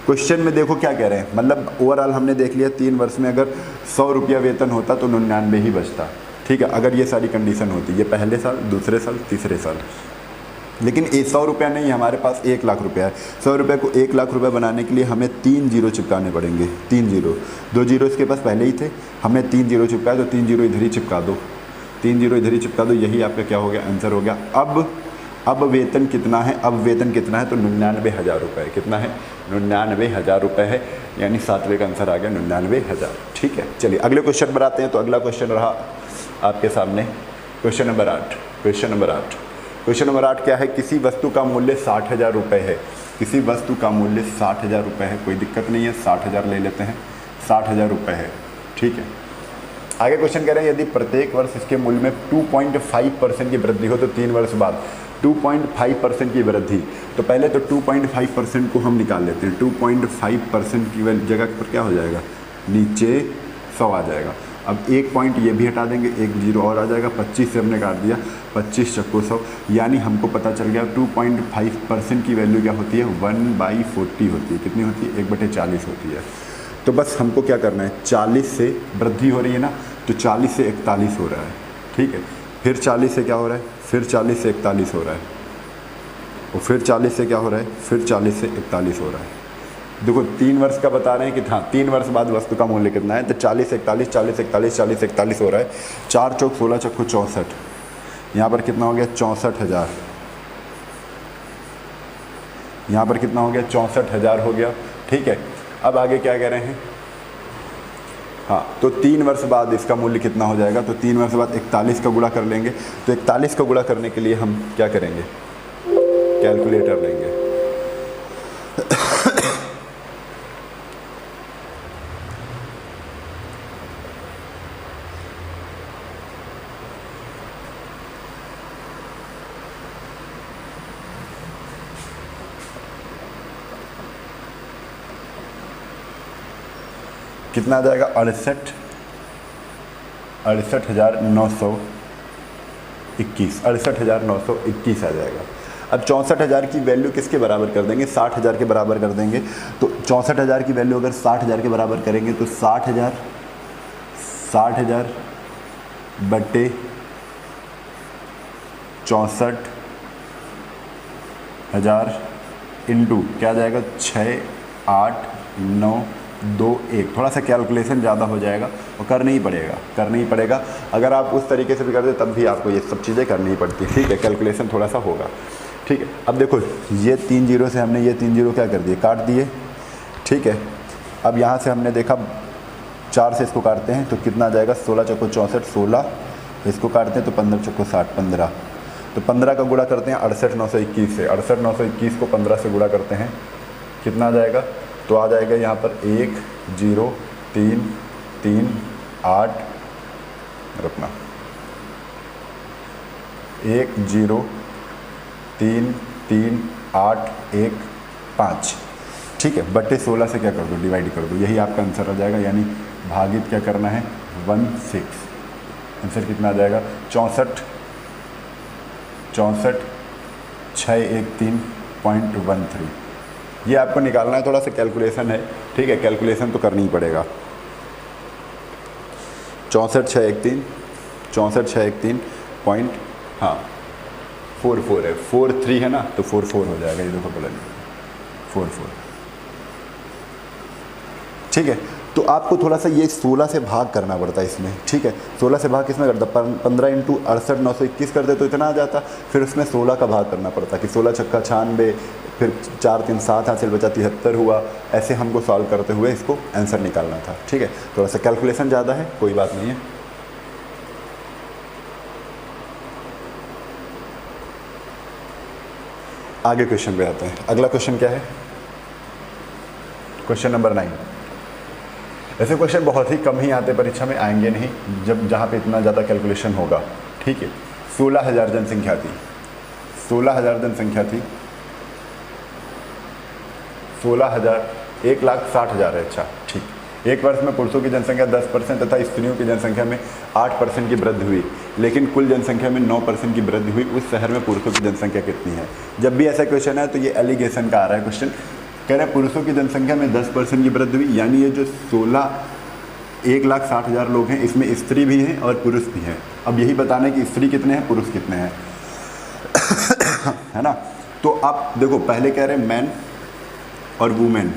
Speaker 1: क्वेश्चन में देखो क्या कह रहे हैं, मतलब ओवरऑल हमने देख लिया 3 वर्ष में अगर 100 रुपया वेतन होता तो 99 ही बचता, ठीक है, अगर ये सारी कंडीशन होती, ये पहले साल, दूसरे साल, तीसरे साल। लेकिन 100 रुपया नहीं, हमारे पास 1 लाख रुपया है। 100 रुपये को 1 लाख रुपये बनाने के लिए हमें 3 जीरो चिपकाने पड़ेंगे, 3 जीरो, 2 जीरो इसके पास पहले ही थे, हमने 3 जीरो चिपकाया तो 3 जीरो इधर ही चिपका दो, 3 जीरो इधर ही चिपका दो, यही आपका क्या हो गया, आंसर हो गया। अब वेतन कितना है, अब वेतन कितना है, तो 99,000 रुपये। कितना है, 99,000 रुपये है, यानी 7वें का आंसर आ गया 99,000, ठीक है। चलिए अगले क्वेश्चन पर आते हैं। तो अगला क्वेश्चन रहा आपके सामने क्वेश्चन नंबर 8। क्वेश्चन नंबर 8 क्या है, किसी वस्तु का मूल्य 60,000 रुपये है। किसी वस्तु का मूल्य 60,000 रुपये है, कोई दिक्कत नहीं है, 60,000 ले लेते हैं, 60,000 रुपये है, ठीक है। आगे क्वेश्चन कह रहे हैं, यदि प्रत्येक वर्ष इसके मूल्य में 2.5% की वृद्धि हो तो 3 वर्ष बाद 2.5% की वृद्धि। तो पहले तो 2.5% को हम निकाल लेते हैं। 2.5% की जगह पर क्या हो जाएगा, नीचे 100 आ जाएगा। अब 1 पॉइंट ये भी हटा देंगे, 1 जीरो और आ जाएगा, 25 से हमने काट दिया, 25 चक्को 100, यानी हमको पता चल गया 2.5% की वैल्यू क्या होती है, 1/40 होती है। कितनी होती है, 1/40 होती है। तो बस हमको क्या करना है, 40 से वृद्धि हो रही है ना, तो 40 से 41 हो रहा है, ठीक है। फिर 40 से क्या हो रहा है, फिर 40 से 41 हो रहा है, और फिर 40 से क्या हो रहा है, फिर 40 से 41 हो रहा है। देखो 3 वर्ष का बता रहे हैं कि हाँ 3 वर्ष बाद वस्तु का मूल्य कितना है, तो 40 से 41, 40 से 41, 40 से 41 हो रहा है। 4 चौक 16 चक्को 64, यहाँ पर कितना हो गया, 64,000। यहाँ पर कितना हो गया, 64,000 हो गया, ठीक है। अब आगे क्या कह रहे हैं, हाँ तो 3 वर्ष बाद इसका मूल्य कितना हो जाएगा, तो 3 वर्ष बाद 41 का गुणा कर लेंगे। तो 41 का गुणा करने के लिए हम क्या करेंगे, कैलकुलेटर लेंगे। कितना आ जाएगा, 68,921, 68,921 आ जाएगा। अब 64,000 की वैल्यू किसके बराबर कर देंगे, 60,000 के बराबर कर देंगे। तो 64,000 की वैल्यू अगर 60,000 के बराबर करेंगे तो 60,000 बटे 64,000 इंटू क्या जाएगा, 6,8,9,2,1। थोड़ा सा कैलकुलेशन ज़्यादा हो जाएगा और करना ही पड़ेगा। अगर आप उस तरीके से भी करते तब भी आपको ये सब चीज़ें करनी ही पड़ती, ठीक है। कैलकुलेशन थोड़ा सा होगा, ठीक है। अब देखो ये 3 जीरो से हमने ये 3 जीरो क्या कर दिए, काट दिए, ठीक है। अब यहाँ से हमने देखा 4 से इसको काटते हैं तो कितना आ जाएगा, 16 चौको 64, 16 इसको काटते हैं तो 15 चौको 60, 15। तो 15 का गुणा करते हैं 68,921 से, 68,921 को 15 से गुणा करते हैं, कितना आ जाएगा, तो आ जाएगा यहाँ पर 1,0,3,3,8 रखना, 1,0,3,3,8,1,5, ठीक है। बटे 16 से क्या कर दो, डिवाइड कर दो, यही आपका आंसर आ जाएगा। यानी भागित क्या करना है, 16। आंसर कितना आ जाएगा, 64,613.13। ये आपको निकालना है, थोड़ा सा कैलकुलेशन है, ठीक है। कैलकुलेशन तो करनी ही पड़ेगा। 64,613 पॉइंट, हाँ 4 4 है, 4 3 है ना, तो 4 4 हो जाएगा, ये देखो बोला 4 4। ठीक है, तो आपको थोड़ा सा ये 16 से भाग करना पड़ता है इसमें। ठीक है, 16 से भाग किसमें करता, 15 × 68 921 करते तो इतना आ जाता, फिर उसमें 16 का भाग करना पड़ता कि 16 छक्का 96, फिर 4 3 7 हासिल बचा 73 हुआ। ऐसे हमको सॉल्व करते हुए इसको आंसर निकालना था। ठीक है, थोड़ा सा कैलकुलेशन ज़्यादा है, कोई बात नहीं है। आगे क्वेश्चन पे आते हैं। अगला क्वेश्चन क्या है, क्वेश्चन नंबर 9। ऐसे क्वेश्चन बहुत ही कम ही आते, परीक्षा में आएंगे नहीं जब जहाँ पे इतना ज़्यादा कैलकुलेशन होगा। ठीक है, 16,000 जनसंख्या थी, 16,000 जनसंख्या थी, 16,000, 1,60,000 है। अच्छा ठीक, एक वर्ष में पुरुषों की जनसंख्या 10% तथा स्त्रियों की जनसंख्या में 8% की वृद्धि हुई, लेकिन कुल जनसंख्या में 9% की वृद्धि हुई। उस शहर में पुरुषों की जनसंख्या कितनी है। जब भी ऐसा क्वेश्चन है तो ये एलिगेशन का आ रहा है क्वेश्चन। कह रहे हैं पुरुषों की जनसंख्या में 10% की वृद्धि हुई, यानी ये जो 1,60,000 लोग हैं इसमें स्त्री भी हैं और पुरुष भी हैं। अब यही बताना है कि स्त्री कितने हैं, पुरुष कितने हैं है ना। तो आप देखो, पहले कह रहे हैं मैन और वुमेन।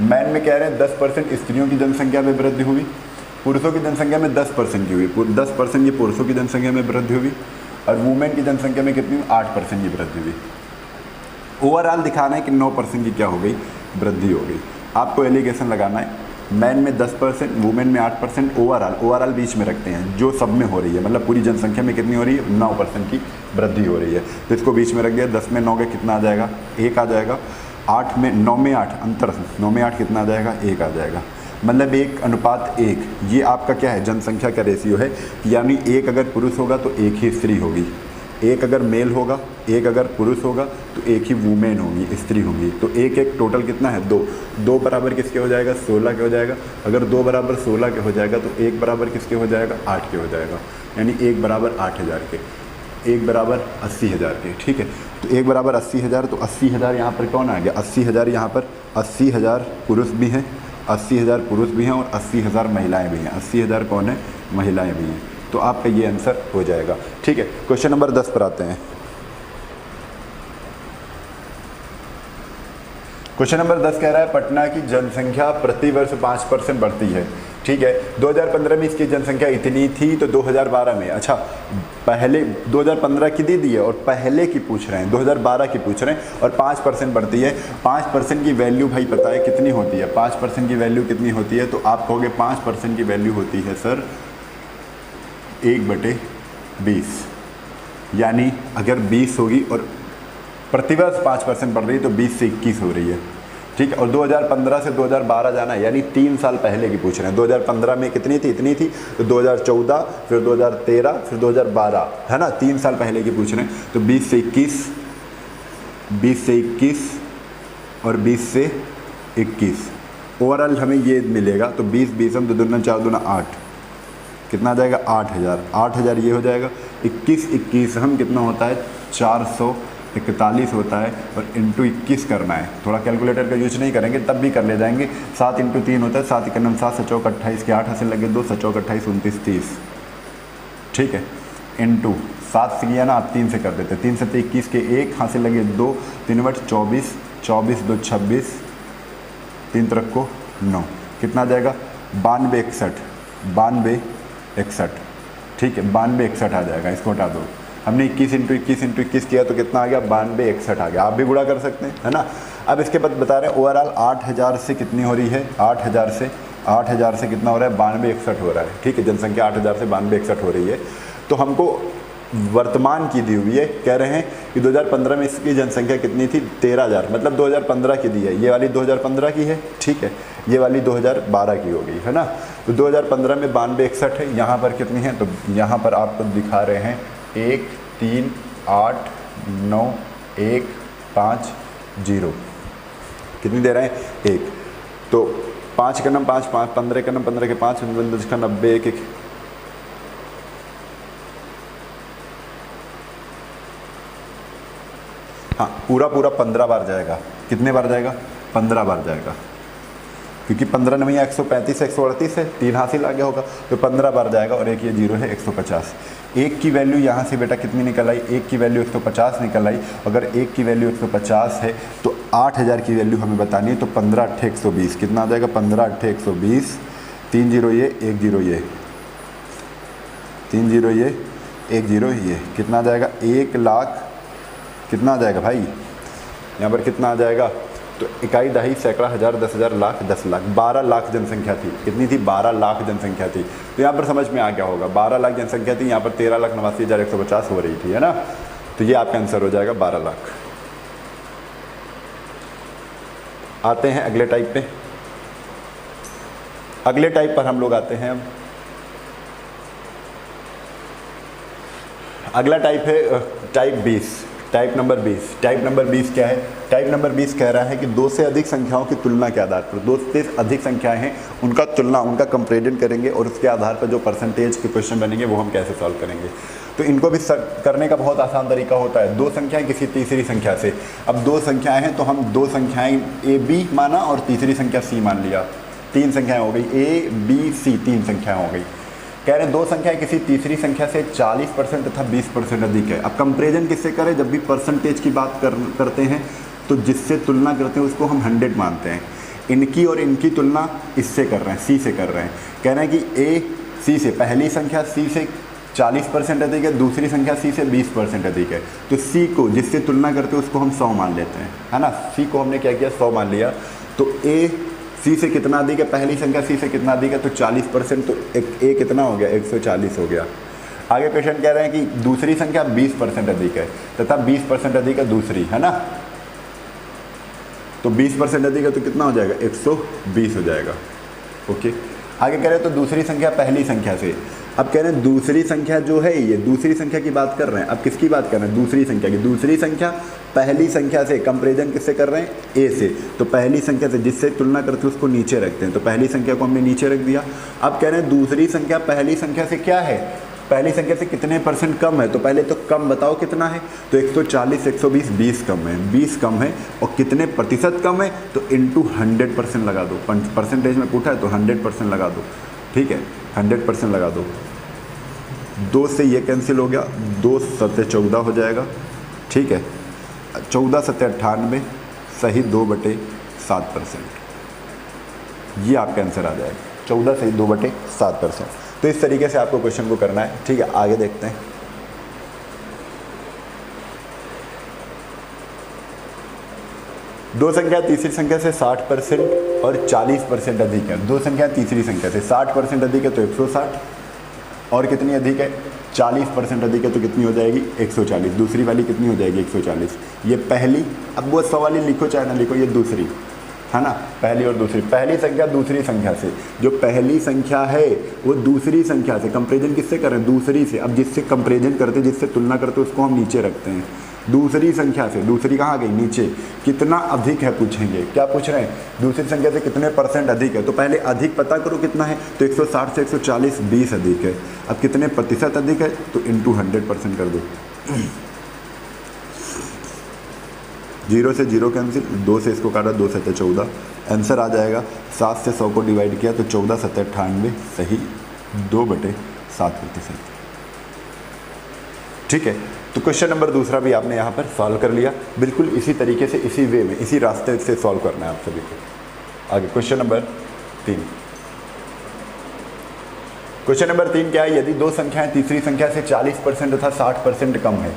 Speaker 1: मैन में कह रहे हैं 10% स्त्रियों की जनसंख्या में वृद्धि हुई, पुरुषों की जनसंख्या में 10% की हुई, 10% की पुरुषों की जनसंख्या में वृद्धि हुई, और वुमेन की जनसंख्या में कितनी, 8% की वृद्धि हुई। ओवरऑल दिखाना है कि 9% की क्या हो गई, वृद्धि हो गई। आपको एलिगेशन लगाना है, मैन में 10%, वुमेन में 8%, ओवरऑल बीच में रखते हैं, जो सब में हो रही है, मतलब पूरी जनसंख्या में कितनी हो रही है, 9% की वृद्धि हो रही है। तो इसको बीच में रख दिया, 10 में 9 का कितना आ जाएगा, 1 आ जाएगा। 8 में 9 में 8 अंतर, 9 में 8 कितना आ जाएगा, 1 आ जाएगा। मतलब 1:1। ये आपका क्या है, जनसंख्या का रेशियो है, यानी 1 अगर पुरुष होगा तो 1 ही स्त्री होगी, 1 अगर मेल होगा, 1 अगर पुरुष होगा तो 1 ही वुमेन होगी, स्त्री होगी। तो 1 1 टोटल कितना है, 2। 2 बराबर किसके हो जाएगा, 16 के हो जाएगा। अगर 2 बराबर 16 के हो जाएगा तो 1 बराबर किसके हो जाएगा, 8 के हो जाएगा, यानी 1 बराबर 8,000 के, 1 बराबर 80,000 के। ठीक है, तो 1 बराबर 80,000, तो 80,000 यहाँ पर कौन आ गया, 80,000 यहाँ पर 80,000 पुरुष भी हैं, 80,000 पुरुष भी हैं और 80,000 महिलाएं भी हैं। 80,000 कौन है, महिलाएं भी हैं। तो आपका ये आंसर हो जाएगा। ठीक है, क्वेश्चन नंबर 10 पर आते हैं। क्वेश्चन नंबर 10 कह रहा है पटना की जनसंख्या प्रति वर्ष 5% बढ़ती है। ठीक है, 2015 में इसकी जनसंख्या इतनी थी, तो 2012 में, अच्छा पहले 2015 की दे दी है और पहले की पूछ रहे हैं, 2012 की पूछ रहे हैं, और 5% बढ़ती है। 5% की वैल्यू भाई पता है कितनी होती है, 5% की वैल्यू कितनी होती है, तो आप कहोगे 5% की वैल्यू होती है सर 1/20, यानी अगर 20 होगी और प्रतिवर्ष 5% बढ़ रही है तो 20 से 21 हो रही है। ठीक है, और 2015 से 2012 जाना है, यानी 3 साल पहले की पूछ रहे हैं। 2015 में कितनी थी, इतनी थी, तो 2014, फिर 2013, फिर 2012, है ना, 3 साल पहले की पूछ रहे हैं। तो 20 से 21, 20 से 21 और 20 से 21, ओवरऑल हमें ये मिलेगा। तो 20 20 हम 2 दूना 4 दूना 8, कितना आ जाएगा, 8,000। 8,000 ये हो जाएगा। 21 21 हम कितना होता है, 441 होता है, और इंटू 21 करना है। थोड़ा कैलकुलेटर का यूज नहीं करेंगे, तब भी कर ले जाएंगे। 7 × 3 होता है, 7 × 9 7, 7 चौक 28 के 8 हासिल लगे 2, 7 चौक 28 29 30। ठीक है, इंटू 7 से किया ना, आप 3 से कर देते, 3 से 21 के 1 हासिल लगे 2, 3 बट 24, 24 2 26, 3 तरफ को 9, कितना आ जाएगा, 92 61, 92 61। ठीक है, 92 61 आ जाएगा, इसको हटा दो। हमने 21 × 21 × 21 किया तो कितना आ गया, 92 61 आ गया। आप भी गुणा कर सकते हैं, है ना। अब इसके बाद बता रहे हैं ओवरऑल 8,000 से कितनी हो रही है, 8,000 से कितना हो रहा है, 92 61 हो रहा है। ठीक है, जनसंख्या 8,000 से 92 61 हो रही है। तो हमको वर्तमान की दी हुई है, कह रहे हैं कि 2015 में इसकी जनसंख्या कितनी थी, 13,000, मतलब 2015 की दी है। ये वाली 2015 की है, ठीक है, ये वाली 2012 की हो गई, है ना। तो 2015 में 92 61 है, यहाँ पर कितनी है, तो यहाँ पर आपको दिखा रहे हैं 1 3 8 9 1 5 0, कितनी दे रहे हैं, 1। तो 5 का नम 5 5, 15 का नम 15 के 5, 10 का 90 1 1। हाँ, पूरा 15 बार जाएगा। कितने बार जाएगा, 15 बार जाएगा। क्योंकि 15 नवी 135 138 है, 3 हासिल आ गया होगा, तो 15 बार जाएगा और एक ये 0 है 150। एक की वैल्यू यहाँ से बेटा कितनी निकल आई, एक की वैल्यू 150 निकल आई। अगर एक की वैल्यू 150 है तो 8000 की वैल्यू हमें बतानी है, तो 15 8 120 कितना आ जाएगा, 15 8 120, 3 0 ये 1 0 ये 3 0 ये 1 0 ये कितना आ जाएगा, 1 लाख कितना आ जाएगा भाई, यहाँ पर कितना आ जाएगा, तो इकाई दहाई सैकड़ा हज़ार 10,000 लाख 10 लाख 12 लाख जनसंख्या थी। कितनी थी, 12 लाख जनसंख्या थी। तो यहाँ पर समझ में आ गया होगा, 12 लाख जनसंख्या थी, यहाँ पर 13,89,150 हो रही थी, है ना। तो ये आपका आंसर हो जाएगा 12 लाख। आते हैं अगले टाइप पे। अगले टाइप पर हम लोग आते हैं। अब अगला टाइप है type 20, type number 20। Type number 20 क्या है, टाइप नंबर 20 कह रहा है कि 2 से अधिक संख्याओं की तुलना के आधार पर, 2 से अधिक संख्याएं हैं उनका तुलना, उनका कंपेरिजन करेंगे और उसके आधार पर जो परसेंटेज के क्वेश्चन बनेंगे वो हम कैसे सॉल्व करेंगे। तो इनको भी करने का बहुत आसान तरीका होता है। 2 संख्याएं किसी तीसरी संख्या से, अब 2 संख्याएं हैं तो हम 2 संख्याएं ए बी माना और तीसरी संख्या सी मान लिया, 3 संख्याएं हो गई, ए बी सी 3 संख्याएं हो गई। कह रहे हैं 2 संख्याएं किसी तीसरी संख्या से 40% तथा 20% अधिक है। अब कंपेरिजन किससे करें, जब भी परसेंटेज की बात करते हैं तो जिससे तुलना करते हैं उसको हम 100 मानते हैं। इनकी और इनकी तुलना इससे कर रहे हैं, सी से कर रहे हैं। कह रहे हैं कि ए सी से, पहली संख्या सी से 40% अधिक है, दूसरी संख्या सी से 20% अधिक है। तो सी को जिससे तुलना करते हैं उसको हम 100 मान लेते हैं, है ना। सी को हमने क्या किया, 100 मान लिया। तो ए सी से कितना अधिक है, पहली संख्या सी से कितना अधिक है, तो 40%, तो ए कितना हो गया, 140 हो गया। आगे क्वेश्चन कह रहे हैं कि दूसरी संख्या 20% अधिक है तथा 20% अधिक है दूसरी, है ना। तो 20% अधिक है तो कितना हो जाएगा, 120 हो जाएगा। ओके, आगे कह रहे हैं तो दूसरी संख्या पहली संख्या से। अब कह रहे हैं दूसरी संख्या जो है, ये दूसरी संख्या की बात कर रहे हैं। अब किसकी बात कर रहे हैं, दूसरी संख्या की। दूसरी संख्या पहली संख्या से, कंपेरिजन किससे कर रहे हैं, ए से। तो पहली संख्या से जिससे तुलना करते हैं उसको नीचे रखते हैं, तो पहली संख्या को हमने नीचे रख दिया। अब कह रहे हैं दूसरी संख्या पहली संख्या से क्या है, पहली संख्या से कितने % कम है, तो पहले तो कम बताओ कितना है, तो 140 120 20 कम है, 20 कम है। और कितने प्रतिशत कम है, तो इंटू 100% लगा दो। परसेंटेज में पूछा है तो 100% लगा दो, ठीक है, 100% लगा दो। 2 से ये कैंसिल हो गया, 2 7 14 हो जाएगा, ठीक है। 14 7 98 सही 2/7%, ये आपका आंसर आ जाएगा। 14 सही 2/7%। तो इस तरीके से आपको क्वेश्चन को करना है, ठीक है। आगे देखते हैं। दो संख्या तीसरी संख्या से 60% और 40% अधिक है। 2 संख्या तीसरी संख्या से 60% अधिक है तो 160, और कितनी अधिक है, 40% अधिक है तो कितनी हो जाएगी, 140। दूसरी वाली कितनी हो जाएगी, 140। ये पहली, अब वो 100 वाली लिखो चाहे ना लिखो, ये दूसरी, है ना। पहली और दूसरी, पहली संख्या दूसरी संख्या से, जो पहली संख्या है वो दूसरी संख्या से, कंपेरिजन किससे कर रहे हैं, दूसरी से। अब जिससे कंपेरिजन करते, जिससे तुलना करते उसको हम नीचे रखते हैं। दूसरी संख्या से, दूसरी कहाँ गई, नीचे। कितना अधिक है पूछेंगे, क्या पूछ रहे हैं, दूसरी संख्या से कितने % अधिक है। तो पहले अधिक पता करो कितना है, तो 160 से 140 20 अधिक है। अब कितने प्रतिशत अधिक है, तो इंटू 100% कर दो। 0 से 0 कैंसिल, 2 से इसको काटा, 2 7 14, आंसर आ जाएगा। 7 से 100 को डिवाइड किया तो 14 7 98 सही 2/7%, ठीक है। तो क्वेश्चन नंबर दूसरा भी आपने यहाँ पर सॉल्व कर लिया। बिल्कुल इसी तरीके से, इसी वे में, इसी रास्ते से सॉल्व करना है आप सभी को। आगे क्वेश्चन नंबर 3। क्वेश्चन नंबर 3 क्या है, यदि 2 संख्याएं तीसरी संख्या से 40% तथा 60% कम है।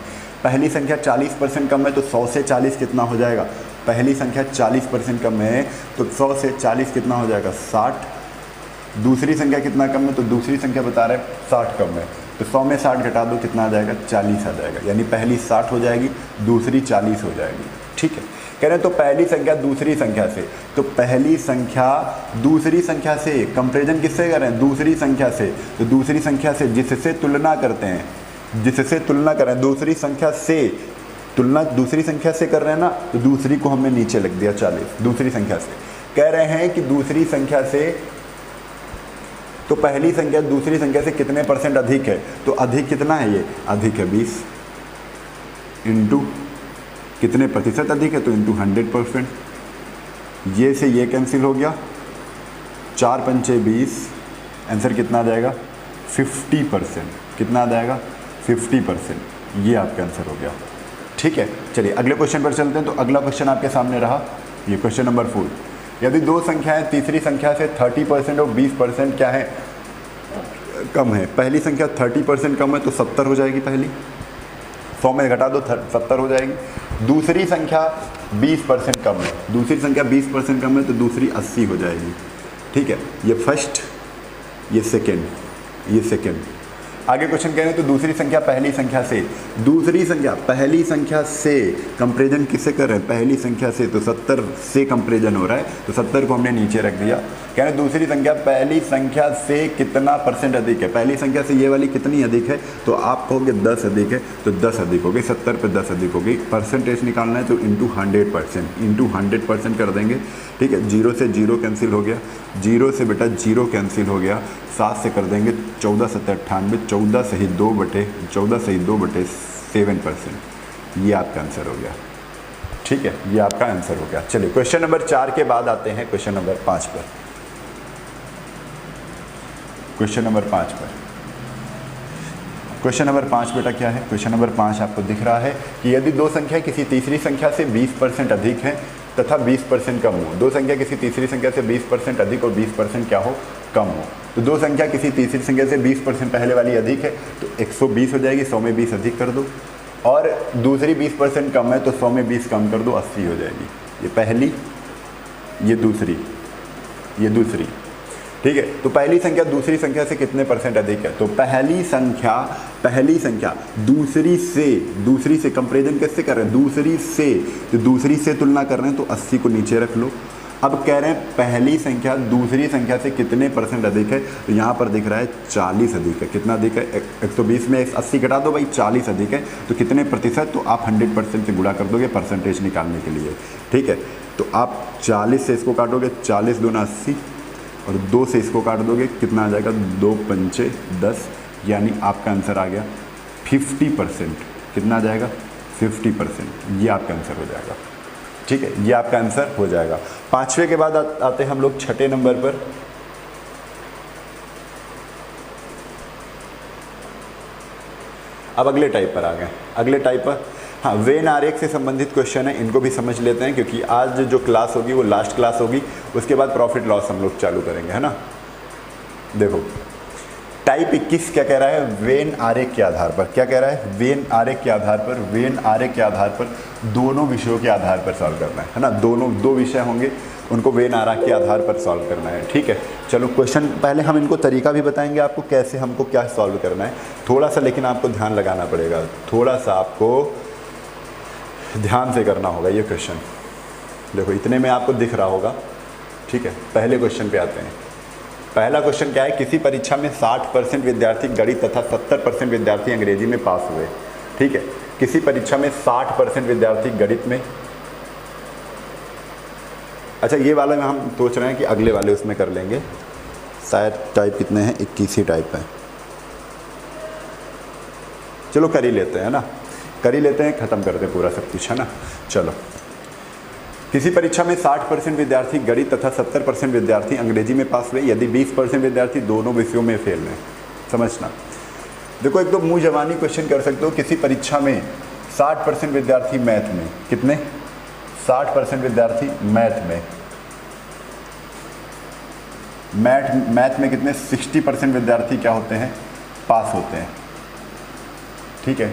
Speaker 1: पहली संख्या 40% कम है तो 100 से 40 कितना हो जाएगा, पहली संख्या 40% कम है तो 100 से 40 कितना हो जाएगा, 60। दूसरी संख्या कितना कम है, तो दूसरी संख्या बता रहे हैं 60 कम है, तो 100 में 60 घटा दो कितना आ जाएगा, 40 आ जाएगा। यानी पहली 60 हो जाएगी, दूसरी 40 हो जाएगी, ठीक है। कह रहे हैं तो पहली संख्या दूसरी संख्या से, तो पहली संख्या दूसरी संख्या से, कंपेरिजन किससे कर रहे हैं, दूसरी संख्या से। तो दूसरी संख्या से जिससे तुलना करते हैं, जिससे तुलना कर रहे हैं, दूसरी संख्या से तुलना दूसरी संख्या से कर रहे हैं ना, तो दूसरी को हमने नीचे लिख दिया 40, दूसरी संख्या से। कह रहे हैं कि दूसरी संख्या से, तो पहली संख्या दूसरी संख्या से कितने % अधिक है, तो अधिक कितना है, ये अधिक है 20, इंटू कितने प्रतिशत अधिक है, तो इंटू 100%। ये से ये कैंसिल हो गया, 4 पंचे 20, आंसर कितना आ जाएगा 50%। कितना आ जाएगा 50%। ये आपका आंसर हो गया। ठीक है, चलिए अगले क्वेश्चन पर चलते हैं। तो अगला क्वेश्चन आपके सामने रहा ये क्वेश्चन नंबर 4। यदि दो संख्याएं तीसरी संख्या से 30% और 20% क्या है कम है। पहली संख्या 30% कम है तो 70 हो जाएगी, पहली 100 में घटा दो 70 हो जाएगी। दूसरी संख्या 20% कम है, दूसरी संख्या 20% कम है तो दूसरी 80 हो जाएगी। ठीक है, ये फर्स्ट, ये सेकेंड, ये सेकेंड। आगे क्वेश्चन कह रहे हैं तो दूसरी संख्या पहली संख्या से, दूसरी संख्या पहली संख्या से कंपेरिजन किससे कर रहे हैं, पहली संख्या से, तो 70 से कंपेरिजन हो रहा है तो 70 को हमने नीचे रख दिया। कह रहे हैं दूसरी संख्या पहली संख्या से कितना परसेंट अधिक है। पहली संख्या से ये वाली कितनी अधिक है, तो आप कहोगे 10 अधिक है, तो 10 अधिक हो गई, 70 पे 10 अधिक हो गई। परसेंटेज निकालना है तो इंटू 100%, इंटू 100% कर देंगे। ठीक है, 0 से 0 कैंसिल हो गया, 0 से बेटा 0 कैंसिल हो गया, 7 से कर देंगे 14 7 98, 14 से ही 2/7%। ये आपका आंसर हो गया। ठीक है, ये आपका आंसर हो गया। चलिए क्वेश्चन नंबर 4 के बाद आते हैं क्वेश्चन नंबर 5 पर। क्वेश्चन नंबर 5 पर, क्वेश्चन नंबर 5 बेटा क्या है, क्वेश्चन नंबर 5 आपको दिख रहा है कि यदि दो संख्या किसी तीसरी संख्या से 20% अधिक है तथा 20% कम हो। दो संख्या किसी तीसरी संख्या से 20% अधिक और 20% क्या हो, कम हो। तो दो संख्या किसी तीसरी संख्या से 20% पहले वाली अधिक है तो 120 हो जाएगी, 100 में 20 अधिक कर दो, और दूसरी 20% कम है तो 100 में 20 कम कर दो, 80 हो जाएगी। ये पहली, ये दूसरी, ये दूसरी। ठीक है, तो पहली संख्या दूसरी संख्या से कितने परसेंट अधिक है, तो पहली संख्या दूसरी से कंपेरिजन कैसे कर रहे हैं, दूसरी से, तो दूसरी से तुलना कर रहे हैं तो 80 को नीचे रख लो। अब कह रहे हैं पहली संख्या दूसरी संख्या से कितने परसेंट अधिक है, तो यहाँ पर दिख रहा है 40 अधिक है। कितना अधिक है, 120 में 80 घटा दो भाई, 40 अधिक है, तो कितने प्रतिशत, तो आप 100% से गुणा कर दोगे परसेंटेज निकालने के लिए। ठीक है, तो आप 40 से इसको काटोगे, 40 दूना 80, और 2 से इसको काट दोगे, कितना आ जाएगा 2 पंचे 10, यानी आपका आंसर आ गया 50%। कितना आ जाएगा 50%। ये आपका आंसर हो जाएगा। ठीक है, ये आपका आंसर हो जाएगा। 5वें के बाद आते हैं हम लोग 6ठे नंबर पर। अब अगले टाइप पर आ गए, अगले टाइप पर हाँ वेन आरेख से संबंधित क्वेश्चन है, इनको भी समझ लेते हैं क्योंकि आज जो क्लास होगी वो लास्ट क्लास होगी, उसके बाद प्रॉफिट लॉस हम लोग चालू करेंगे, है ना। देखो टाइप 21 क्या कह रहा है, वेन आरेख के आधार पर, क्या कह रहा है, वेन आरेख के आधार पर, वेन आरेख के आधार पर दोनों विषयों के आधार पर सॉल्व करना है ना। दो विषय होंगे, उनको वेन आरेख के आधार पर सॉल्व करना है। ठीक है, चलो क्वेश्चन पहले हम इनको तरीका भी बताएंगे आपको कैसे हमको क्या सॉल्व करना है, थोड़ा सा लेकिन आपको ध्यान लगाना पड़ेगा, थोड़ा सा आपको ध्यान से करना होगा ये क्वेश्चन। देखो इतने में आपको दिख रहा होगा। ठीक है, पहले क्वेश्चन पे आते हैं। पहला क्वेश्चन क्या है, किसी परीक्षा में 60% विद्यार्थी गणित तथा 70% विद्यार्थी अंग्रेजी में पास हुए। ठीक है, किसी परीक्षा में 60% विद्यार्थी गणित में, अच्छा ये वाला में हम सोच रहे हैं कि अगले वाले उसमें कर लेंगे, शायद टाइप कितने हैं, 21 ही टाइप है। चलो कर ही लेते हैं ना, कर ही लेते हैं, ख़त्म करते हैं पूरा सब कुछ, है ना। चलो, किसी परीक्षा में 60% विद्यार्थी गणित तथा 70% विद्यार्थी अंग्रेजी में पास हुए यदि 20% विद्यार्थी दोनों विषयों में फेल हैं। समझना, देखो एक तो मुँह जवानी क्वेश्चन कर सकते हो, किसी परीक्षा में 60% विद्यार्थी मैथ में, कितने 60% विद्यार्थी मैथ में, मैथ में कितने 60% विद्यार्थी क्या होते हैं, पास होते हैं। ठीक है,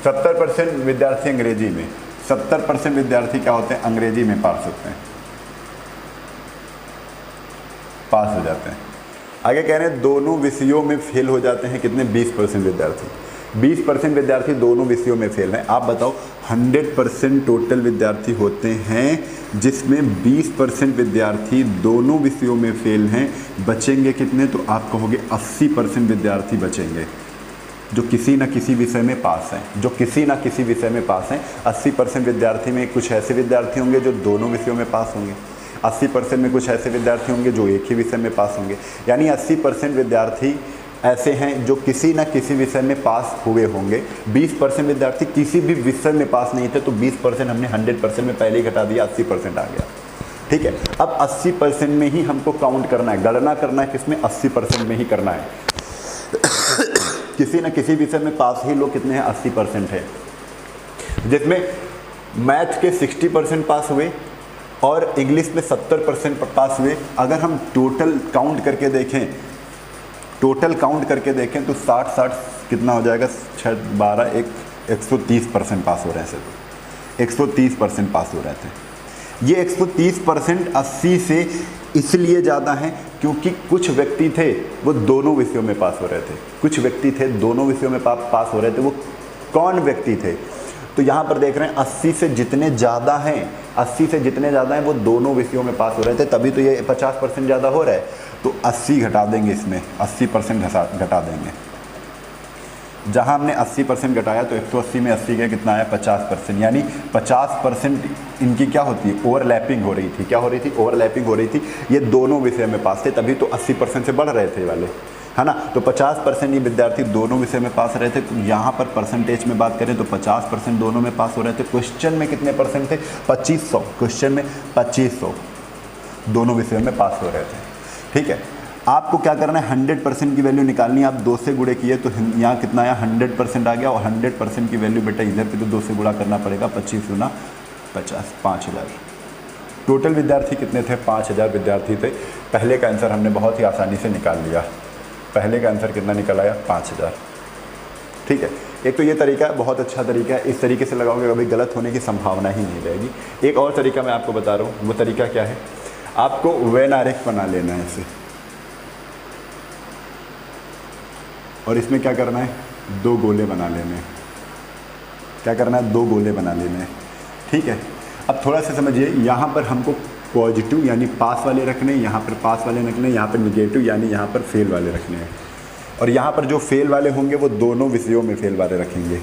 Speaker 1: 70% विद्यार्थी अंग्रेजी में, 70% विद्यार्थी क्या होते हैं, अंग्रेजी में पास होते हैं, पास हो जाते हैं। आगे कह रहे हैं दोनों विषयों में फेल हो जाते हैं, कितने 20% विद्यार्थी, 20% विद्यार्थी दोनों विषयों में फेल हैं। आप बताओ 100% टोटल विद्यार्थी होते हैं जिसमें 20% विद्यार्थी दोनों विषयों में फेल हैं, बचेंगे कितने, तो आप कहोगे 80% विद्यार्थी बचेंगे जो किसी न किसी विषय में पास हैं, जो किसी न किसी विषय में पास हैं। 80% विद्यार्थी में कुछ ऐसे विद्यार्थी होंगे जो दोनों विषयों में पास होंगे, 80% में कुछ ऐसे विद्यार्थी होंगे जो एक ही विषय में पास होंगे, यानी 80% विद्यार्थी ऐसे हैं जो किसी न किसी विषय में पास हुए होंगे। 20% विद्यार्थी किसी भी विषय में पास नहीं थे, तो 20% हमने 100% में पहले ही घटा दिया, 80% आ गया। ठीक है। अब 80% में ही हमको काउंट करना है, गणना करना है किसमें, 80% में ही करना है। किसी न किसी विषय में पास ही लोग कितने हैं, 80% है, जिसमें मैथ के 60% पास हुए और इंग्लिश में 70% पास हुए। अगर हम टोटल काउंट करके देखें, तो 60 कितना हो जाएगा, 6 12 130% पास हो रहे थे, 130% पास हो रहे थे। ये 130% 80 से इसलिए ज़्यादा हैं क्योंकि कुछ व्यक्ति थे वो दोनों विषयों में पास हो रहे थे, कुछ व्यक्ति थे दोनों विषयों में पास हो रहे थे। वो कौन व्यक्ति थे, तो यहाँ पर देख रहे हैं 80 से जितने ज़्यादा हैं वो दोनों विषयों में पास हो रहे थे, तभी तो ये 50% ज़्यादा हो रहा है। तो 80 घटा देंगे, इसमें 80% घटा देंगे। जहाँ हमने 80% घटाया तो 180 में 80 का कितना आया, 50%, यानी 50% इनकी क्या होती है, ओवरलैपिंग हो रही थी। क्या हो रही थी, ओवरलैपिंग हो रही थी। ये दोनों विषय में पास थे, तभी तो 80% से बढ़ रहे थे वाले, है ना। तो 50% ये विद्यार्थी दोनों विषय में पास रहे थे। तो यहाँ पर परसेंटेज में बात करें तो 50% दोनों में पास हो रहे थे। क्वेश्चन में कितने परसेंट थे, 2500, क्वेश्चन में 2500 दोनों विषयों में पास हो रहे थे। ठीक है, आपको क्या करना है, 100% की वैल्यू निकालनी है। आप 2 से गुणे किए तो यहाँ कितना आया, 100% आ गया। और 100% की वैल्यू बेटा इधर पे तो 2 से गुणा करना पड़ेगा, 25 गुना 50, 5000। टोटल विद्यार्थी कितने थे, 5000 विद्यार्थी थे। पहले का आंसर हमने बहुत ही आसानी से निकाल लिया। पहले का आंसर कितना निकल आया, 5000। ठीक है, एक तो ये तरीका है, बहुत अच्छा तरीका है। इस तरीके से लगाओगे कभी गलत होने की संभावना ही नहीं रहेगी। एक और तरीका मैं आपको बता रहा हूँ, वो तरीका क्या है, आपको वेन आरेख बना लेना है इसे, और इसमें क्या करना है, 2 गोले बना लेने हैं। क्या करना है, 2 गोले बना लेने हैं। ठीक है, अब थोड़ा सा समझिए, यहाँ पर हमको पॉजिटिव यानी पास वाले रखने हैं, यहाँ पर पास वाले रखने हैं, यहाँ पर निगेटिव यानी यहाँ पर फेल वाले रखने हैं। और यहाँ पर जो फेल वाले होंगे वो दोनों विषयों में फेल वाले रखेंगे।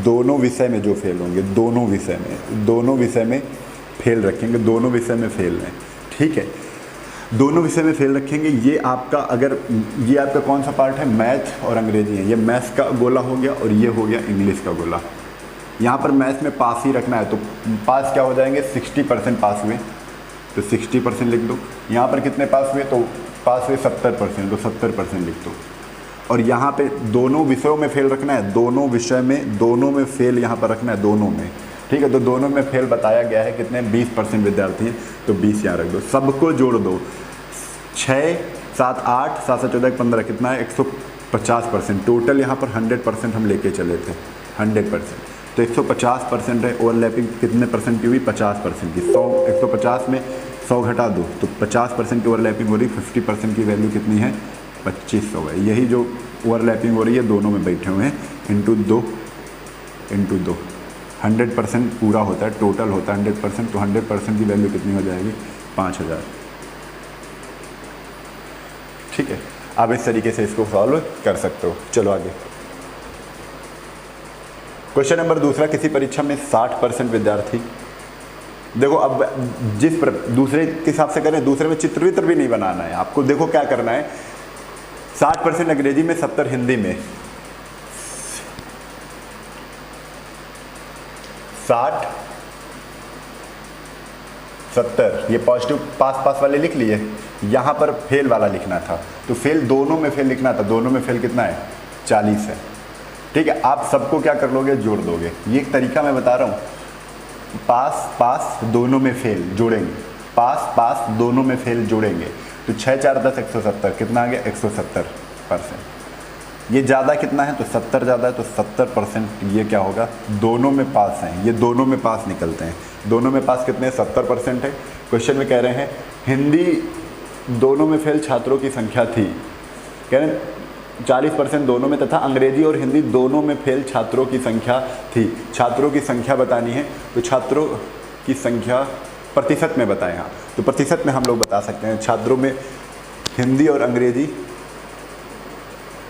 Speaker 1: दोनों विषय में जो फेल होंगे, दोनों विषय में फेल रखेंगे, दोनों विषय में फेल हैं। ठीक है, दोनों विषय में फेल रखेंगे। ये आपका कौन सा पार्ट है, मैथ और अंग्रेजी है। ये मैथ्स का गोला हो गया और ये हो गया इंग्लिश का गोला। यहाँ पर मैथ्स में पास ही रखना है, तो पास क्या हो जाएंगे, 60% पास हुए तो 60% लिख दो। यहाँ पर कितने पास हुए, तो पास हुए 70%, तो 70% लिख दो। और यहाँ पे दोनों विषयों में फेल रखना है, दोनों में फेल यहाँ पर रखना है, दोनों में। ठीक है, तो दोनों में फेल बताया गया है कितने, 20% विद्यार्थी हैं, तो 20 यहाँ रख दो। सबको जोड़ दो, 6 7 8 7 7 14 15 कितना है, 150%। टोटल यहाँ पर 100% हम लेके चले थे, 100%, तो 150% है। ओवरलैपिंग कितने परसेंट की हुई, 50% की। 150 में 100 घटा दो तो 50% की ओवरलैपिंग हो रही, 50% की वैल्यू कितनी है, 2500 है। यही जो ओवरलैपिंग हो रही है दोनों में बैठे हुए हैं, इंटू 2 100% पूरा होता है, टोटल होता है 100%, तो 100% की वैल्यू कितनी हो जाएगी, 5000। ठीक है, आप इस तरीके से इसको सॉल्व कर सकते हो। चलो आगे, क्वेश्चन नंबर दूसरा, किसी परीक्षा में 60% विद्यार्थी, देखो अब दूसरे के हिसाब से करें, दूसरे में चित्र वित्र भी नहीं बनाना है आपको। देखो क्या करना है, 60% अंग्रेजी में, 70 हिंदी में, 60 70, ये पॉजिटिव पास वाले लिख लिए। यहाँ पर फेल वाला लिखना था, तो फेल दोनों में फेल लिखना था। दोनों में फेल कितना है, 40 है। ठीक है, आप सबको क्या कर लोगे, जोड़ दोगे। ये एक तरीका मैं बता रहा हूँ, पास दोनों में फेल जोड़ेंगे, पास दोनों में फेल जोड़ेंगे, तो 6 4 10 170, कितना आ गया, 170%। ये ज़्यादा कितना है, तो 70 ज़्यादा है, तो 70% ये क्या होगा, दोनों में पास हैं, ये दोनों में पास निकलते हैं। दोनों में पास कितने, 70% है। क्वेश्चन में कह रहे हैं हिंदी दोनों में फेल छात्रों की संख्या थी, कह रहे हैं 40% दोनों में, तथा अंग्रेजी और हिंदी दोनों में फेल छात्रों की संख्या थी। छात्रों की संख्या बतानी है, तो छात्रों की संख्या प्रतिशत में बताएं। हाँ, तो प्रतिशत में हम लोग बता सकते हैं, छात्रों में हिंदी और अंग्रेजी,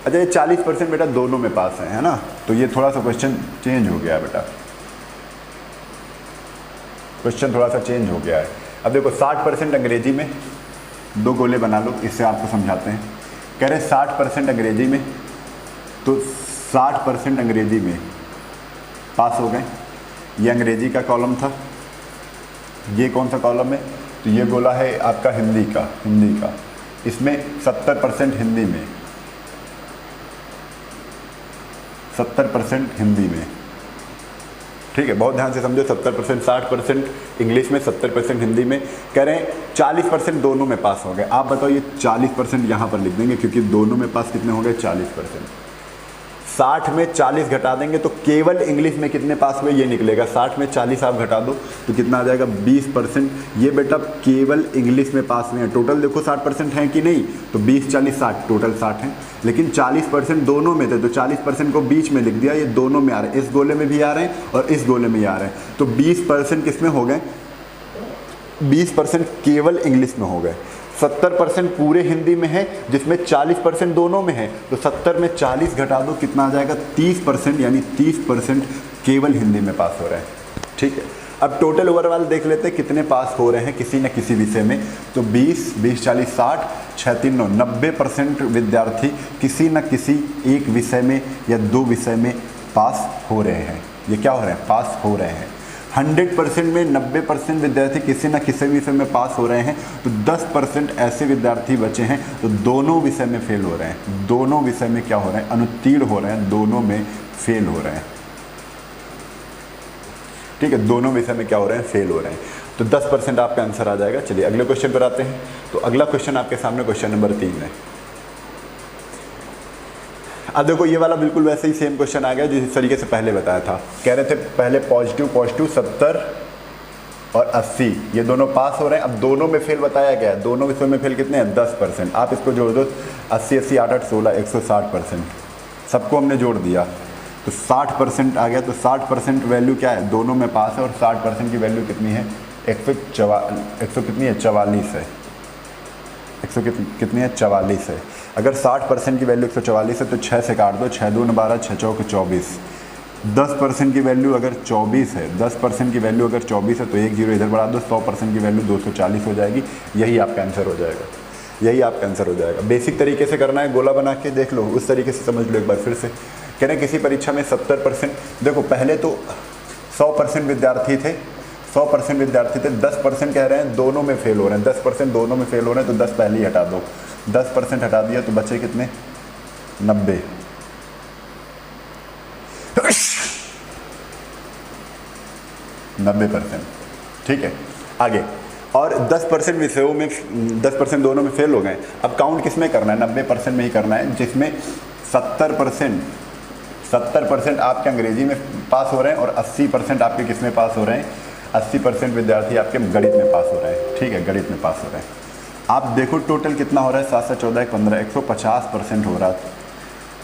Speaker 1: अच्छा ये 40% बेटा दोनों में पास है ना। तो ये थोड़ा सा क्वेश्चन चेंज हो गया है बेटा, क्वेश्चन थोड़ा सा चेंज हो गया है। अब देखो 60% अंग्रेजी में, 2 गोले बना लो, इससे आपको समझाते हैं। कह रहे 60% अंग्रेजी में, तो 60% अंग्रेजी में पास हो गए। ये अंग्रेजी का कॉलम था, ये कौन सा कॉलम है, तो ये गोला है आपका हिंदी का, इसमें 70% हिंदी में, 70% हिंदी में, ठीक है, बहुत ध्यान से समझो। 70%, 60% इंग्लिश में, 70% हिंदी में। कह रहे हैं 40% दोनों में पास हो गए। आप बताओ ये 40% यहाँ पर लिख देंगे क्योंकि दोनों में पास कितने हो गए? 40%। 60 में 40 घटा देंगे तो केवल इंग्लिश में कितने पास हुए ये निकलेगा। 60 में 40 आप घटा दो तो कितना आ जाएगा? 20%। ये बेटा केवल इंग्लिश में पास हुए हैं। टोटल देखो 60% हैं कि नहीं, तो 20 40 60, टोटल 60 हैं, लेकिन 40% दोनों में थे तो 40% को बीच में लिख दिया। ये दोनों में आ रहे हैं, इस गोले में भी आ रहे हैं और इस गोले में भी आ रहे हैं। तो 20% किस में हो गए? 20% केवल इंग्लिश में हो गए। 70% पूरे हिंदी में है जिसमें 40% दोनों में है, तो 70 में 40 घटा दो कितना आ जाएगा? 30%, यानी 30% केवल हिंदी में पास हो रहे हैं। ठीक है, अब टोटल ओवरऑल देख लेते हैं कितने पास हो रहे हैं किसी न किसी विषय में। तो 20 20 40 60 6 3 9 90% विद्यार्थी किसी न किसी एक विषय में या दो विषय में पास हो रहे हैं। ये क्या हो रहे हैं? पास हो रहे हैं। 100% में 90% विद्यार्थी किसी न किसी विषय में पास हो रहे हैं, तो 10% ऐसे विद्यार्थी बचे हैं तो दोनों विषय में फेल हो रहे हैं। दोनों विषय में क्या हो रहे हैं? अनुत्तीर्ण हो रहे हैं, दोनों में फेल हो रहे हैं। ठीक है, दोनों विषय में क्या हो रहे हैं? फेल हो रहे हैं। तो 10% आपका आंसर आ जाएगा। चलिए अगले क्वेश्चन पर आते हैं। तो अगला क्वेश्चन आपके सामने क्वेश्चन नंबर 3 है। अब देखो ये वाला बिल्कुल वैसे ही सेम क्वेश्चन आ गया जिस तरीके से पहले बताया था। कह रहे थे पहले पॉजिटिव 70 और 80 ये दोनों पास हो रहे हैं। अब दोनों में फेल बताया गया है। दोनों विषयों में फेल कितने हैं? 10%। आप इसको जोड़ दो, 80 80 8 8 16 160%। सबको हमने जोड़ दिया तो 60% आ गया। तो 60% वैल्यू क्या है? दोनों में पास है। और 60% की वैल्यू कितनी है? 100 कितनी है? 44 है। 100 कितनी है? 44 है। अगर 60% की वैल्यू 144 है तो 6 से काट दो, 6 2 12 6 4 24। 10% की वैल्यू अगर 24 है, 10% की वैल्यू अगर 24 है तो एक जीरो इधर बढ़ा दो, 100% की वैल्यू 240 हो जाएगी। यही आपका आंसर हो जाएगा। यही आपका आंसर हो जाएगा। बेसिक तरीके से करना है, गोला बना के देख लो, उस तरीके से समझ लो एक बार फिर से। कह रहे हैं किसी परीक्षा में 70%, देखो पहले तो 100% विद्यार्थी थे, 100% विद्यार्थी थे, 10% कह रहे हैं दोनों में फेल हो रहे हैं। 10% दोनों में फेल हो रहे हैं तो 10 पहले ही हटा दो। 10% हटा दिया तो बचे कितने? 90। 90%। ठीक है, आगे। और 10% विषयों में 10% दोनों में फेल हो गए। अब काउंट किस में करना है? 90% में ही करना है, जिसमें 70% आपके अंग्रेजी में पास हो रहे हैं और 80% आपके किस में पास हो रहे हैं? 80% विद्यार्थी आपके गणित में पास हो रहे हैं। ठीक है, गणित में पास हो रहे हैं। आप देखो टोटल कितना हो रहा है? 7 7 14 15 150% हो रहा है।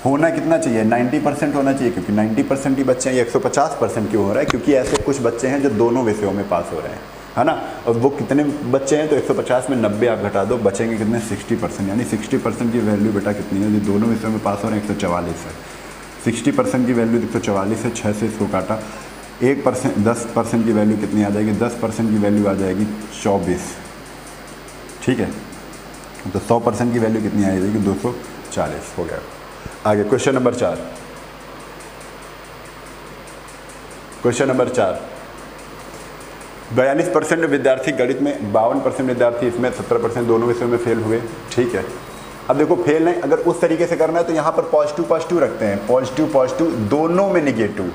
Speaker 1: होना कितना चाहिए? 90% होना चाहिए, क्योंकि 90% ही बच्चे हैं। ये 150% क्यों हो रहा है? क्योंकि ऐसे कुछ बच्चे हैं जो दोनों विषयों में पास हो रहे हैं, है ना। और वो कितने बच्चे हैं? तो 150 में 90 आप घटा दो, बचेंगे कितने? 60%। यानी 60% की वैल्यू बेटा कितनी है? जो दोनों विषयों में पास हो रहे हैं 144 है। 60% की वैल्यू 144 है। 6 से इसको काटा, 1% 10% की वैल्यू कितनी आ जाएगी? 10% की वैल्यू आ जाएगी 24। ठीक है, तो 100% की वैल्यू कितनी आ जाएगी? 240 हो गया। आगे क्वेश्चन नंबर 4। क्वेश्चन नंबर 4, 42% विद्यार्थी गणित में, 52% विद्यार्थी इसमें, 17% दोनों विषयों में फेल हुए। ठीक है, अब देखो फेल नहीं, अगर उस तरीके से करना है तो यहाँ पर पॉजिटिव पॉजिटिव रखते हैं। पॉजिटिव दोनों में निगेटिव,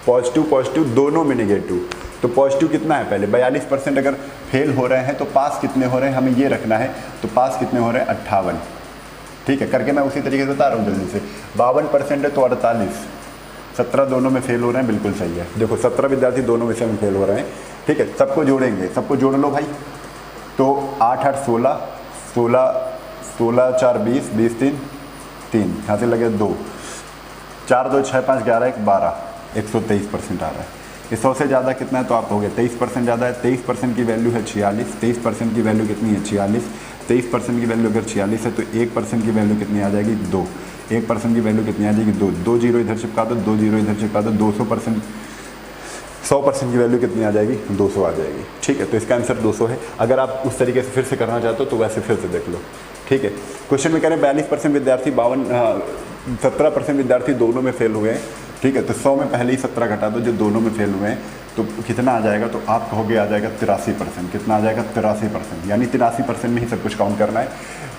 Speaker 1: पॉजिटिव दोनों में निगेटिव। तो पॉजिटिव कितना है? पहले 42% अगर फेल हो रहे हैं तो पास कितने हो रहे हैं? हमें ये रखना है। तो पास कितने हो रहे हैं? 58। ठीक है, करके मैं उसी तरीके से बता रहा हूँ जल्दी से। 52% है तो 48। 17 दोनों में फेल हो रहे हैं, बिल्कुल सही है। देखो 17 विद्यार्थी दोनों विषय में फेल हो रहे हैं। ठीक है, सबको जोड़ेंगे, सबको जोड़ लो भाई। तो 8 8 16 16 16 4 20 20 3 3, यहाँ से लगे 2, 4 2 6 5 11 1 12, 123% आ रहा है। ये 100 से ज़्यादा कितना है? तो आप हो गए 23% ज़्यादा है। 23% की वैल्यू है 46। 23% की वैल्यू कितनी है? 46। 23% की वैल्यू अगर 46 है तो 1% की वैल्यू कितनी आ जाएगी? 2। 1% की वैल्यू कितनी आ जाएगी? 2। 2 जीरो इधर चिपका दो, 2 जीरो इधर चिपका दो। 200%, 100% की वैल्यू कितनी आ जाएगी? 200 आ जाएगी। ठीक है, तो इसका आंसर 200 है। अगर आप उस तरीके से फिर से करना चाहते हो तो वैसे फिर से देख लो। ठीक है, क्वेश्चन में कह रहे हैं 42% विद्यार्थी 17% विद्यार्थी दोनों में फेल हुए हैं। ठीक है, तो 100 में पहले ही 17 घटा दो जो दोनों में फेल हुए हैं। तो कितना आ जाएगा, तो आप कहोगे आ जाएगा 83%। कितना आ जाएगा? 83%। यानी 83% में ही सब कुछ काउंट करना है।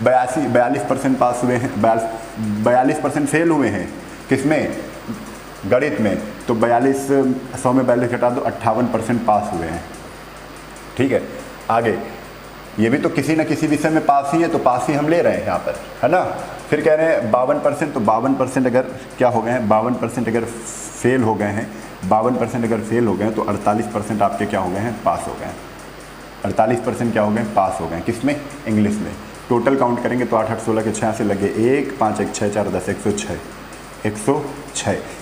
Speaker 1: 42% पास हुए हैं, 42% फेल हुए हैं किसमें? गणित में। तो 42 100 में 42 घटा दो, 58% पास हुए हैं। ठीक है, आगे ये भी तो किसी न किसी विषय में पास ही है, तो पास ही हम ले रहे हैं यहाँ पर, है ना। फिर कह रहे हैं 52%, तो 52% अगर क्या हो गए हैं, 52% अगर फेल हो गए हैं, 52% अगर फेल हो गए हैं, तो 48% आपके क्या हो गए हैं? पास हो गए हैं। 48% क्या हो गए? पास हो गए। किसमें? इंग्लिश में। टोटल काउंट करेंगे तो 8 8 16 के 6 से लगे 1 5 1 6 4 10 106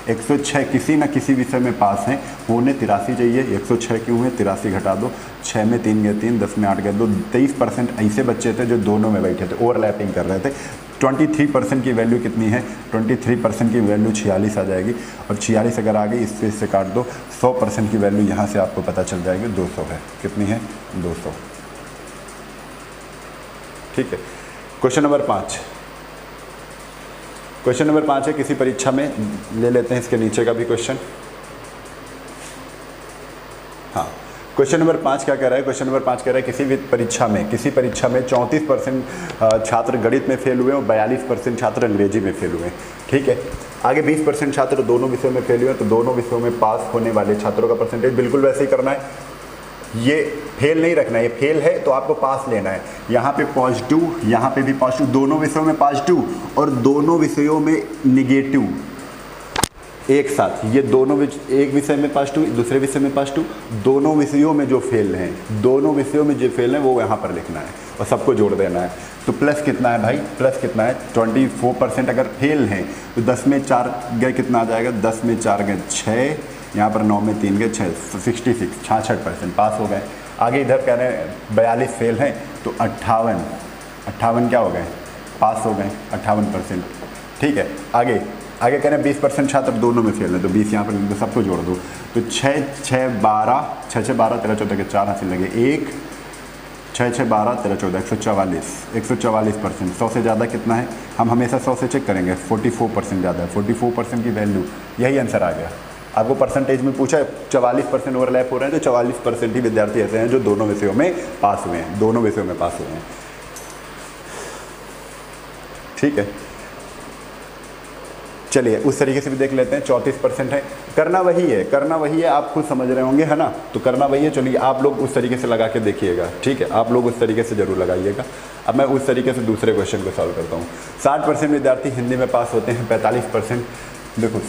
Speaker 1: 106 किसी न किसी विषय में पास हैं। होने 83 चाहिए, 106 क्यों है? 83 घटा दो, 6 में 3 गए 3, 10 में 8 गए 2, 23% ऐसे बच्चे थे जो दोनों में बैठे थे, ओवरलैपिंग कर रहे थे। 23% की वैल्यू कितनी है? 23% की वैल्यू 46 आ जाएगी, और 46 अगर आ गई इससे काट दो, 100% की वैल्यू यहाँ से आपको पता चल जाएगी 200 है। कितनी है? 200। ठीक है। Question number 5। क्वेश्चन नंबर 5 है, किसी परीक्षा में ले लेते हैं इसके नीचे का भी क्वेश्चन। हाँ, क्वेश्चन नंबर 5 क्या कह रहा है? क्वेश्चन नंबर 5 कह रहा है किसी परीक्षा में 34% छात्र गणित में फेल हुए और 42% छात्र अंग्रेजी में फेल हुए। ठीक है, आगे 20% छात्र दोनों विषयों में फेल हुए, तो दोनों विषयों में पास होने वाले छात्रों का परसेंटेज बिल्कुल वैसे ही करना है। ये फेल नहीं रखना है, ये फेल है तो आपको पास लेना है। यहाँ पे पॉजिटिव, यहाँ पे भी पॉजिटिव, दोनों विषयों में पॉजिटिव और दोनों विषयों में निगेटिव एक साथ। ये दोनों एक विषय में पॉजिटिव, दूसरे विषय में पॉजिटिव, दोनों विषयों में जो फेल हैं, दोनों विषयों में जो फेल हैं वो यहाँ पर लिखना है और सबको जोड़ देना है। तो प्लस कितना है भाई? प्लस कितना है? 24% अगर फेल हैं तो 10 में 4 गए, कितना आ जाएगा? 10 में 4 गए 6, यहाँ पर 9 में 3 गए 6, 66% पास हो गए। आगे इधर कह रहे हैं 42 फेल हैं, तो 58 क्या हो गए? पास हो गए, 58%। ठीक है, आगे कह रहे हैं 20% छात्र दोनों में फेल हैं, तो 20 यहाँ पर सबको जोड़ दो, तो 6 6 12 13 14 के 4 हासिल लगे 1, 6 6 12 13 14 144%। 100 से ज़्यादा कितना है? हम हमेशा 100 से चेक करेंगे, 44% ज़्यादा है। 44% की वैल्यू, यही आंसर आ गया। आपको परसेंटेज में पूछा है, 44% ओवरलैप हो रहे हैं, तो 44% ही विद्यार्थी ऐसे हैं जो दोनों विषयों में पास हुए हैं, दोनों विषयों में पास हुए हैं। ठीक है, चलिए उस तरीके से भी देख लेते हैं। 34% है, करना वही है, आप खुद समझ रहे होंगे, है ना। तो करना वही है। चलिए आप लोग उस तरीके से लगा के देखिएगा। ठीक है, आप लोग उस तरीके से जरूर लगाइएगा। अब मैं उस तरीके से दूसरे क्वेश्चन को सॉल्व करता हूँ। 60% विद्यार्थी हिंदी में पास होते हैं, 45%, देखो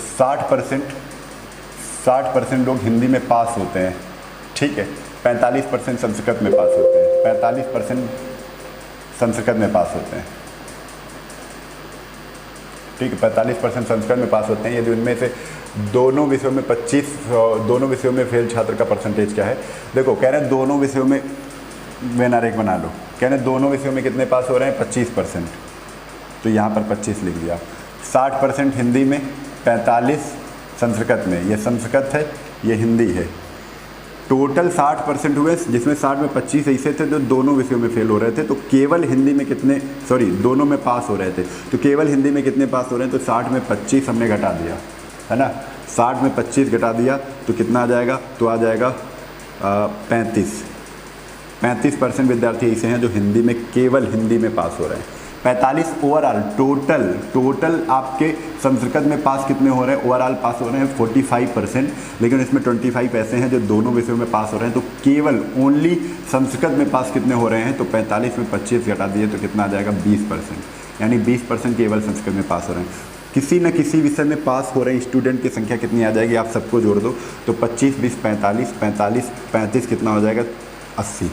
Speaker 1: 60% लोग हिंदी में पास होते हैं। ठीक है, 45% संस्कृत में पास होते हैं, 45% संस्कृत में पास होते हैं। ठीक है, 45% संस्कृत में पास होते हैं। यदि उनमें से दोनों विषयों में फेल छात्र का परसेंटेज क्या है? देखो कह रहे हैं दोनों विषयों में, वेन आरेख बना लो, कह रहे हैं दोनों विषयों में कितने पास हो रहे हैं? 25%, तो यहाँ पर 25 लिख दिया। 60% हिंदी में, 45 संस्कृत में। ये संस्कृत है, ये हिंदी है। टोटल 60% हुए, जिसमें 60 में 25 ऐसे थे जो दोनों विषयों में फेल हो रहे थे, तो केवल हिंदी में कितने, दोनों में पास हो रहे थे, तो केवल हिंदी में कितने पास हो रहे हैं? तो 60 में 25 हमने घटा दिया, है ना। 60 में 25 घटा दिया तो कितना आ जाएगा? तो आ जाएगा 35% विद्यार्थी ऐसे हैं जो हिंदी में, केवल हिंदी में पास हो रहे हैं। 45 ओवरऑल, टोटल आपके संस्कृत में पास कितने हो रहे हैं? ओवरऑल पास हो रहे हैं 45%, लेकिन इसमें 25 ऐसे हैं जो दोनों विषयों में पास हो रहे हैं। तो केवल ओनली संस्कृत में पास कितने हो रहे हैं? तो 45 में 25 घटा दिए तो कितना आ जाएगा? 20%, यानी 20% केवल संस्कृत में पास हो रहे हैं। किसी न किसी विषय में पास हो रहे हैं स्टूडेंट की संख्या कितनी आ जाएगी? आप सबको जोड़ दो, तो 25 20 45, 45 35 कितना हो जाएगा? 80।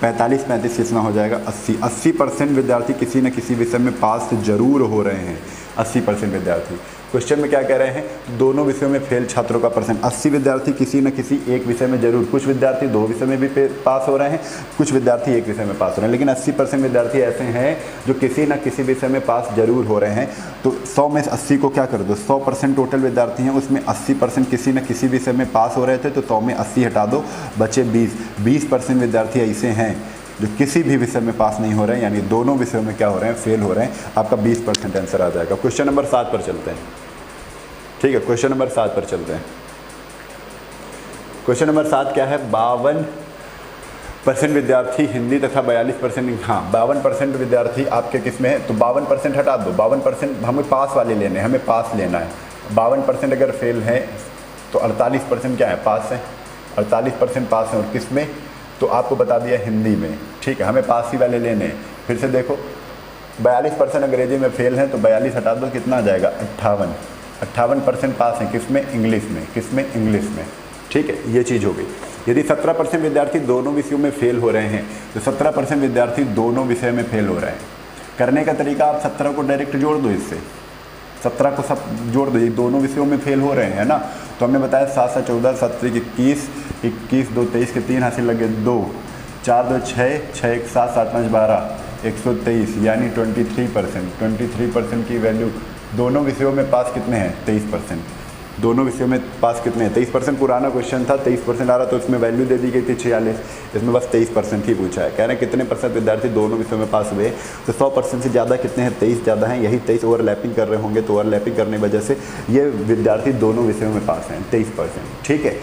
Speaker 1: 45 35 कितना हो जाएगा? 80। 80% विद्यार्थी किसी न किसी विषय में पास जरूर हो रहे हैं। 80% विद्यार्थी। क्वेश्चन में क्या कह रहे हैं? दोनों विषयों में फेल छात्रों का परसेंट। 80 विद्यार्थी किसी न किसी एक विषय में जरूर, कुछ विद्यार्थी 2 विषय में भी पास हो रहे हैं, कुछ विद्यार्थी एक विषय में पास हो रहे हैं, लेकिन 80% विद्यार्थी ऐसे हैं जो किसी न किसी विषय में पास जरूर हो रहे हैं। तो 100 में 80 को क्या कर दो? 100% टोटल विद्यार्थी हैं, उसमें 80% किसी न किसी विषय में पास हो रहे थे, तो 100 में 80 हटा दो, बचे 20। 20% विद्यार्थी ऐसे हैं जो किसी भी विषय में पास नहीं हो रहे हैं, यानी दोनों विषयों में क्या हो रहे हैं? फेल हो रहे हैं। आपका 20% आंसर आ जाएगा। क्वेश्चन नंबर 7 पर चलते हैं। ठीक है, क्वेश्चन नंबर 7 पर चलते हैं। क्वेश्चन नंबर 7 क्या है, 52% विद्यार्थी हिंदी तथा 42%, हाँ 52% विद्यार्थी आपके किस में है, तो 52% हटा दो, 52% हमें पास वाले लेने हैं, हमें पास लेना है। 52% अगर फेल हैं तो 48% क्या है, पास है। 48% पास हैं और किस में, तो आपको बता दिया हिंदी में, ठीक है, हमें पास ही वाले लेने हैं। फिर से देखो 42% अंग्रेजी में फेल हैं तो 42 हटा दो, कितना आ जाएगा 58। 58% पास हैं किस में, इंग्लिश में, किस में, इंग्लिश में, ठीक है, ये चीज़ हो गई। यदि 17% विद्यार्थी दोनों विषयों में फेल हो रहे हैं तो 17% विद्यार्थी दोनों विषय में फेल हो रहे हैं। करने का तरीका, आप 17 को डायरेक्ट जोड़ दो, इससे 17 को सब जोड़ दो, ये दोनों विषयों में फेल हो रहे हैं, है ना। तो हमने बताया 7 से 14, 7 से 21, 21 2 23 के 3 हासिल लगे 2, 4 2 6, 6 1 7, 7 5 12, 123 यानी 23%। 23% की वैल्यू, दोनों विषयों में पास कितने हैं, 23%। दोनों विषयों में पास कितने हैं, 23%। पुराना क्वेश्चन था 23% आ रहा, तो उसमें वैल्यू दे दी गई थी 46, इसमें बस 23% ही पूछा है। कह रहे हैं कितने परसेंट विद्यार्थी दोनों विषयों में पास हुए, तो 100% से ज़्यादा कितने हैं, 23 ज़्यादा हैं। यही 23 ओवरलैपिंग कर रहे होंगे, तो ओवरलैपिंग करने की वजह से ये विद्यार्थी दोनों विषयों में पास हैं, 23%, ठीक है।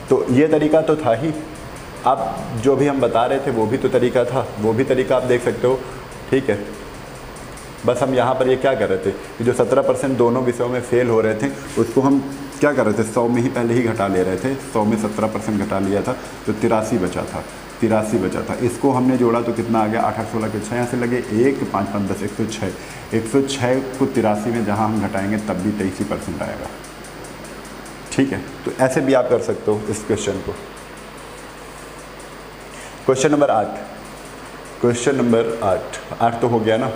Speaker 1: तो ये तरीका तो था ही, आप जो भी हम बता रहे थे वो भी तो तरीका था, वो भी तरीका आप देख सकते हो, ठीक है। बस हम यहाँ पर ये क्या कर रहे थे कि जो 17% दोनों विषयों में फेल हो रहे थे उसको हम क्या कर रहे थे, 100 में ही पहले ही घटा ले रहे थे। 100 में 17% घटा लिया था तो 83 बचा था, 83 बचा था। इसको हमने जोड़ा तो कितना आ गया, 8 8 16 के 6 यहाँ से लगे, 1 5 5 10, 106। 106 को 83 में जहाँ हम घटाएंगे तब भी 23% आएगा, ठीक है। तो ऐसे भी आप कर सकते हो इस क्वेश्चन को। क्वेश्चन नंबर 8, क्वेश्चन नंबर 8 तो हो गया ना,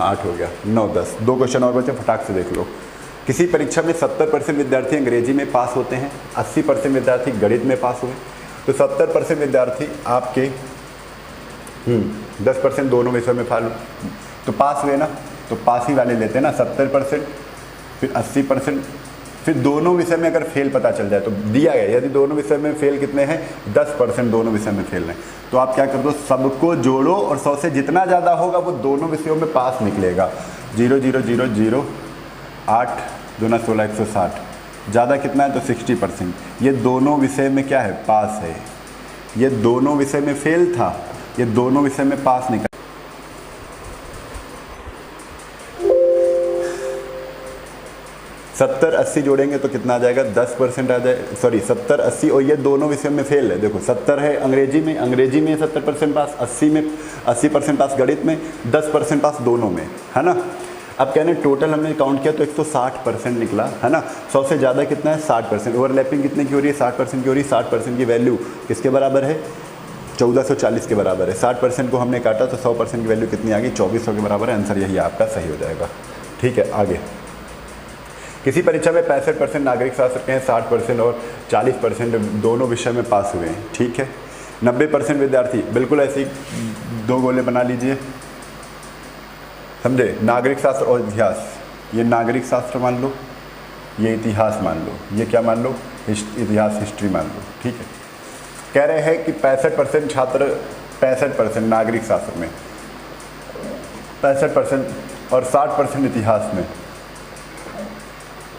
Speaker 1: 8 हो गया, 9 10, 2 क्वेश्चन और बचे, फटाक से देख लो। किसी परीक्षा में 70% विद्यार्थी अंग्रेजी में पास होते हैं, 80% विद्यार्थी गणित में पास हुए, तो 70% विद्यार्थी आपके 10% दोनों विषयों में फेल तो पास हुए ना, तो पास ही वाले लेते हैं ना, 70%, फिर 80%, फिर दोनों विषय में अगर फेल पता चल जाए तो दिया गया, यदि दोनों विषय में फेल कितने हैं, 10% दोनों विषय में फेल हैं, तो आप क्या कर दो, सबको जोड़ो और 100 से जितना ज़्यादा होगा वो दोनों विषयों में पास निकलेगा। 0 0 0 0, 8 2 16, 160, ज़्यादा कितना है तो 60%। ये दोनों विषय में क्या है, पास है। ये दोनों विषय में फेल था, ये दोनों विषय में पास निकल। 70 80 जोड़ेंगे तो कितना आ जाएगा, 10% आ जाए, सॉरी 70 80, और ये दोनों विषयों में फेल है। देखो 70 है अंग्रेजी में 70% पास, 80 में 80% पास, गणित में 10% पास, दोनों में, है ना। अब कहने टोटल हमने काउंट किया तो 160% निकला, है ना। 100 से ज़्यादा कितना है, 60%। ओवरलैपिंग कितने की हो रही है, 60% की हो रही है। 60% की वैल्यू किसके बराबर है, 1440 के बराबर है। 60% को हमने काटा तो 100% की वैल्यू कितनी आ गई, 2400 के बराबर है। आंसर यही आपका सही हो जाएगा, ठीक है। आगे, किसी परीक्षा में 65% नागरिक शास्त्र के हैं, 60% और 40% दोनों विषय में पास हुए हैं, ठीक है। 90% विद्यार्थी, बिल्कुल ऐसी 2 गोले बना लीजिए, समझे। नागरिक शास्त्र और इतिहास, ये नागरिक शास्त्र मान लो, ये इतिहास मान लो, ये क्या मान लो, इतिहास हिस्ट्री मान लो, ठीक है। कह रहे हैं कि 65% छात्र, 65% नागरिक शास्त्र में, 65% और 60% इतिहास में।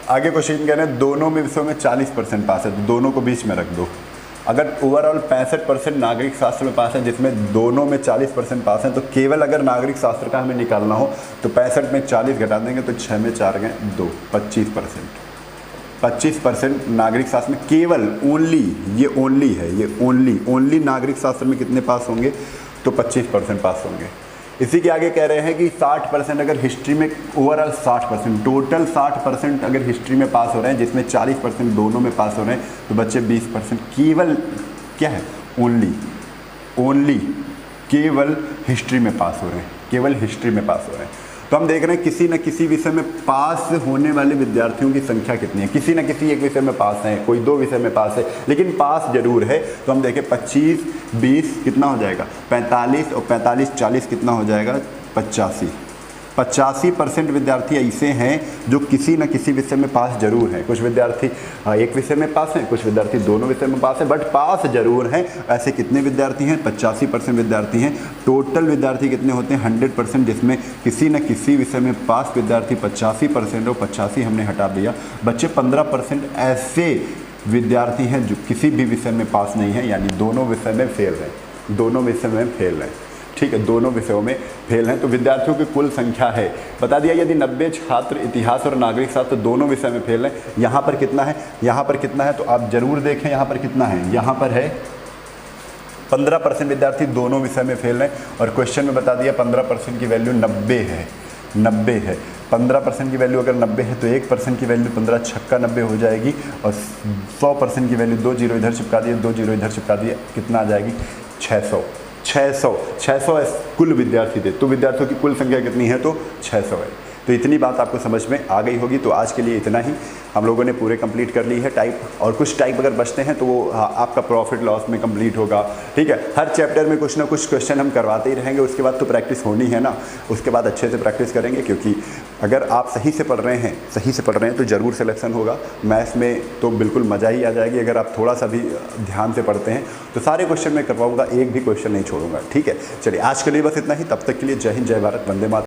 Speaker 1: आगे क्वेश्चन कह रहे हैं दोनों में विषयों में 40% पास है, तो दोनों को बीच में रख दो। अगर ओवरऑल 65% नागरिक शास्त्र में पास है, जिसमें दोनों में 40% पास हैं, तो केवल अगर नागरिक शास्त्र का हमें निकालना हो तो 65 में 40 घटा देंगे तो 6 में 4 गए 2, 25%। 25% नागरिक शास्त्र में केवल, ओनली, ये ओनली है, ये ओनली नागरिक शास्त्र में कितने पास होंगे, तो 25% पास होंगे। इसी के आगे कह रहे हैं कि 60% अगर हिस्ट्री में, ओवरऑल 60%, टोटल 60% अगर हिस्ट्री में पास हो रहे हैं, जिसमें 40% दोनों में पास हो रहे हैं, तो बच्चे 20% केवल क्या है, ओनली केवल हिस्ट्री में पास हो रहे हैं, केवल हिस्ट्री में पास हो रहे हैं। तो हम देख रहे हैं किसी न किसी विषय में पास होने वाले विद्यार्थियों की संख्या कितनी है। किसी न किसी एक विषय में पास है, कोई 2 विषय में पास है, लेकिन पास जरूर है। तो हम देखें 25 20 कितना हो जाएगा, 45 और 45 40 कितना हो जाएगा, 85। 85% विद्यार्थी ऐसे हैं जो किसी न किसी विषय में पास जरूर हैं। कुछ विद्यार्थी एक विषय में पास हैं, कुछ विद्यार्थी दोनों विषय में पास हैं, बट पास जरूर हैं। ऐसे कितने विद्यार्थी हैं, 85% विद्यार्थी हैं। टोटल विद्यार्थी कितने होते हैं, 100%, जिसमें किसी न किसी विषय में पास विद्यार्थी 85% और 85 हमने हटा दिया। बच्चे 15% ऐसे विद्यार्थी हैं जो किसी भी विषय में पास नहीं है, यानी दोनों विषय में फेल हैं, दोनों विषय में फेल हैं, ठीक है, दोनों विषयों में फेल हैं। तो विद्यार्थियों की कुल संख्या है, बता दिया, यदि 90 छात्र इतिहास और नागरिक शास्त्र दोनों विषय में फेल हैं। यहाँ पर कितना है, यहाँ पर कितना है, तो आप जरूर देखें यहाँ पर कितना है, यहाँ पर है 15% विद्यार्थी दोनों विषय में फेल हैं। और क्वेश्चन में बता दिया 15% की वैल्यू 90 है, 90 है। 15% की वैल्यू अगर 90 है तो 1% की वैल्यू 15 छक्का 90 हो जाएगी, और 100% की वैल्यू 2 जीरो इधर चिपका दिए, 2 जीरो इधर चिपका दिए, कितना आ जाएगी, 600 कुल विद्यार्थी थे। तो विद्यार्थियों की कुल संख्या कितनी है, तो 600 है। तो इतनी बात आपको समझ में आ गई होगी। तो आज के लिए इतना ही, हम लोगों ने पूरे कंप्लीट कर ली है टाइप, और कुछ टाइप अगर बचते हैं तो वो आपका प्रॉफिट लॉस में कंप्लीट होगा, ठीक है। हर चैप्टर में कुछ ना कुछ क्वेश्चन हम करवाते ही रहेंगे, उसके बाद तो प्रैक्टिस होनी है ना, उसके बाद अच्छे से प्रैक्टिस करेंगे, क्योंकि अगर आप सही से पढ़ रहे हैं तो ज़रूर सिलेक्शन होगा। मैथ्स में तो बिल्कुल मज़ा ही आ जाएगी, अगर आप थोड़ा सा भी ध्यान से पढ़ते हैं तो सारे क्वेश्चन मैं करवाऊँगा, एक भी क्वेश्चन नहीं छोड़ूंगा, ठीक है। चलिए आज के लिए बस इतना ही, तब तक के लिए जय हिंद, जय भारत, वंदे मातरम।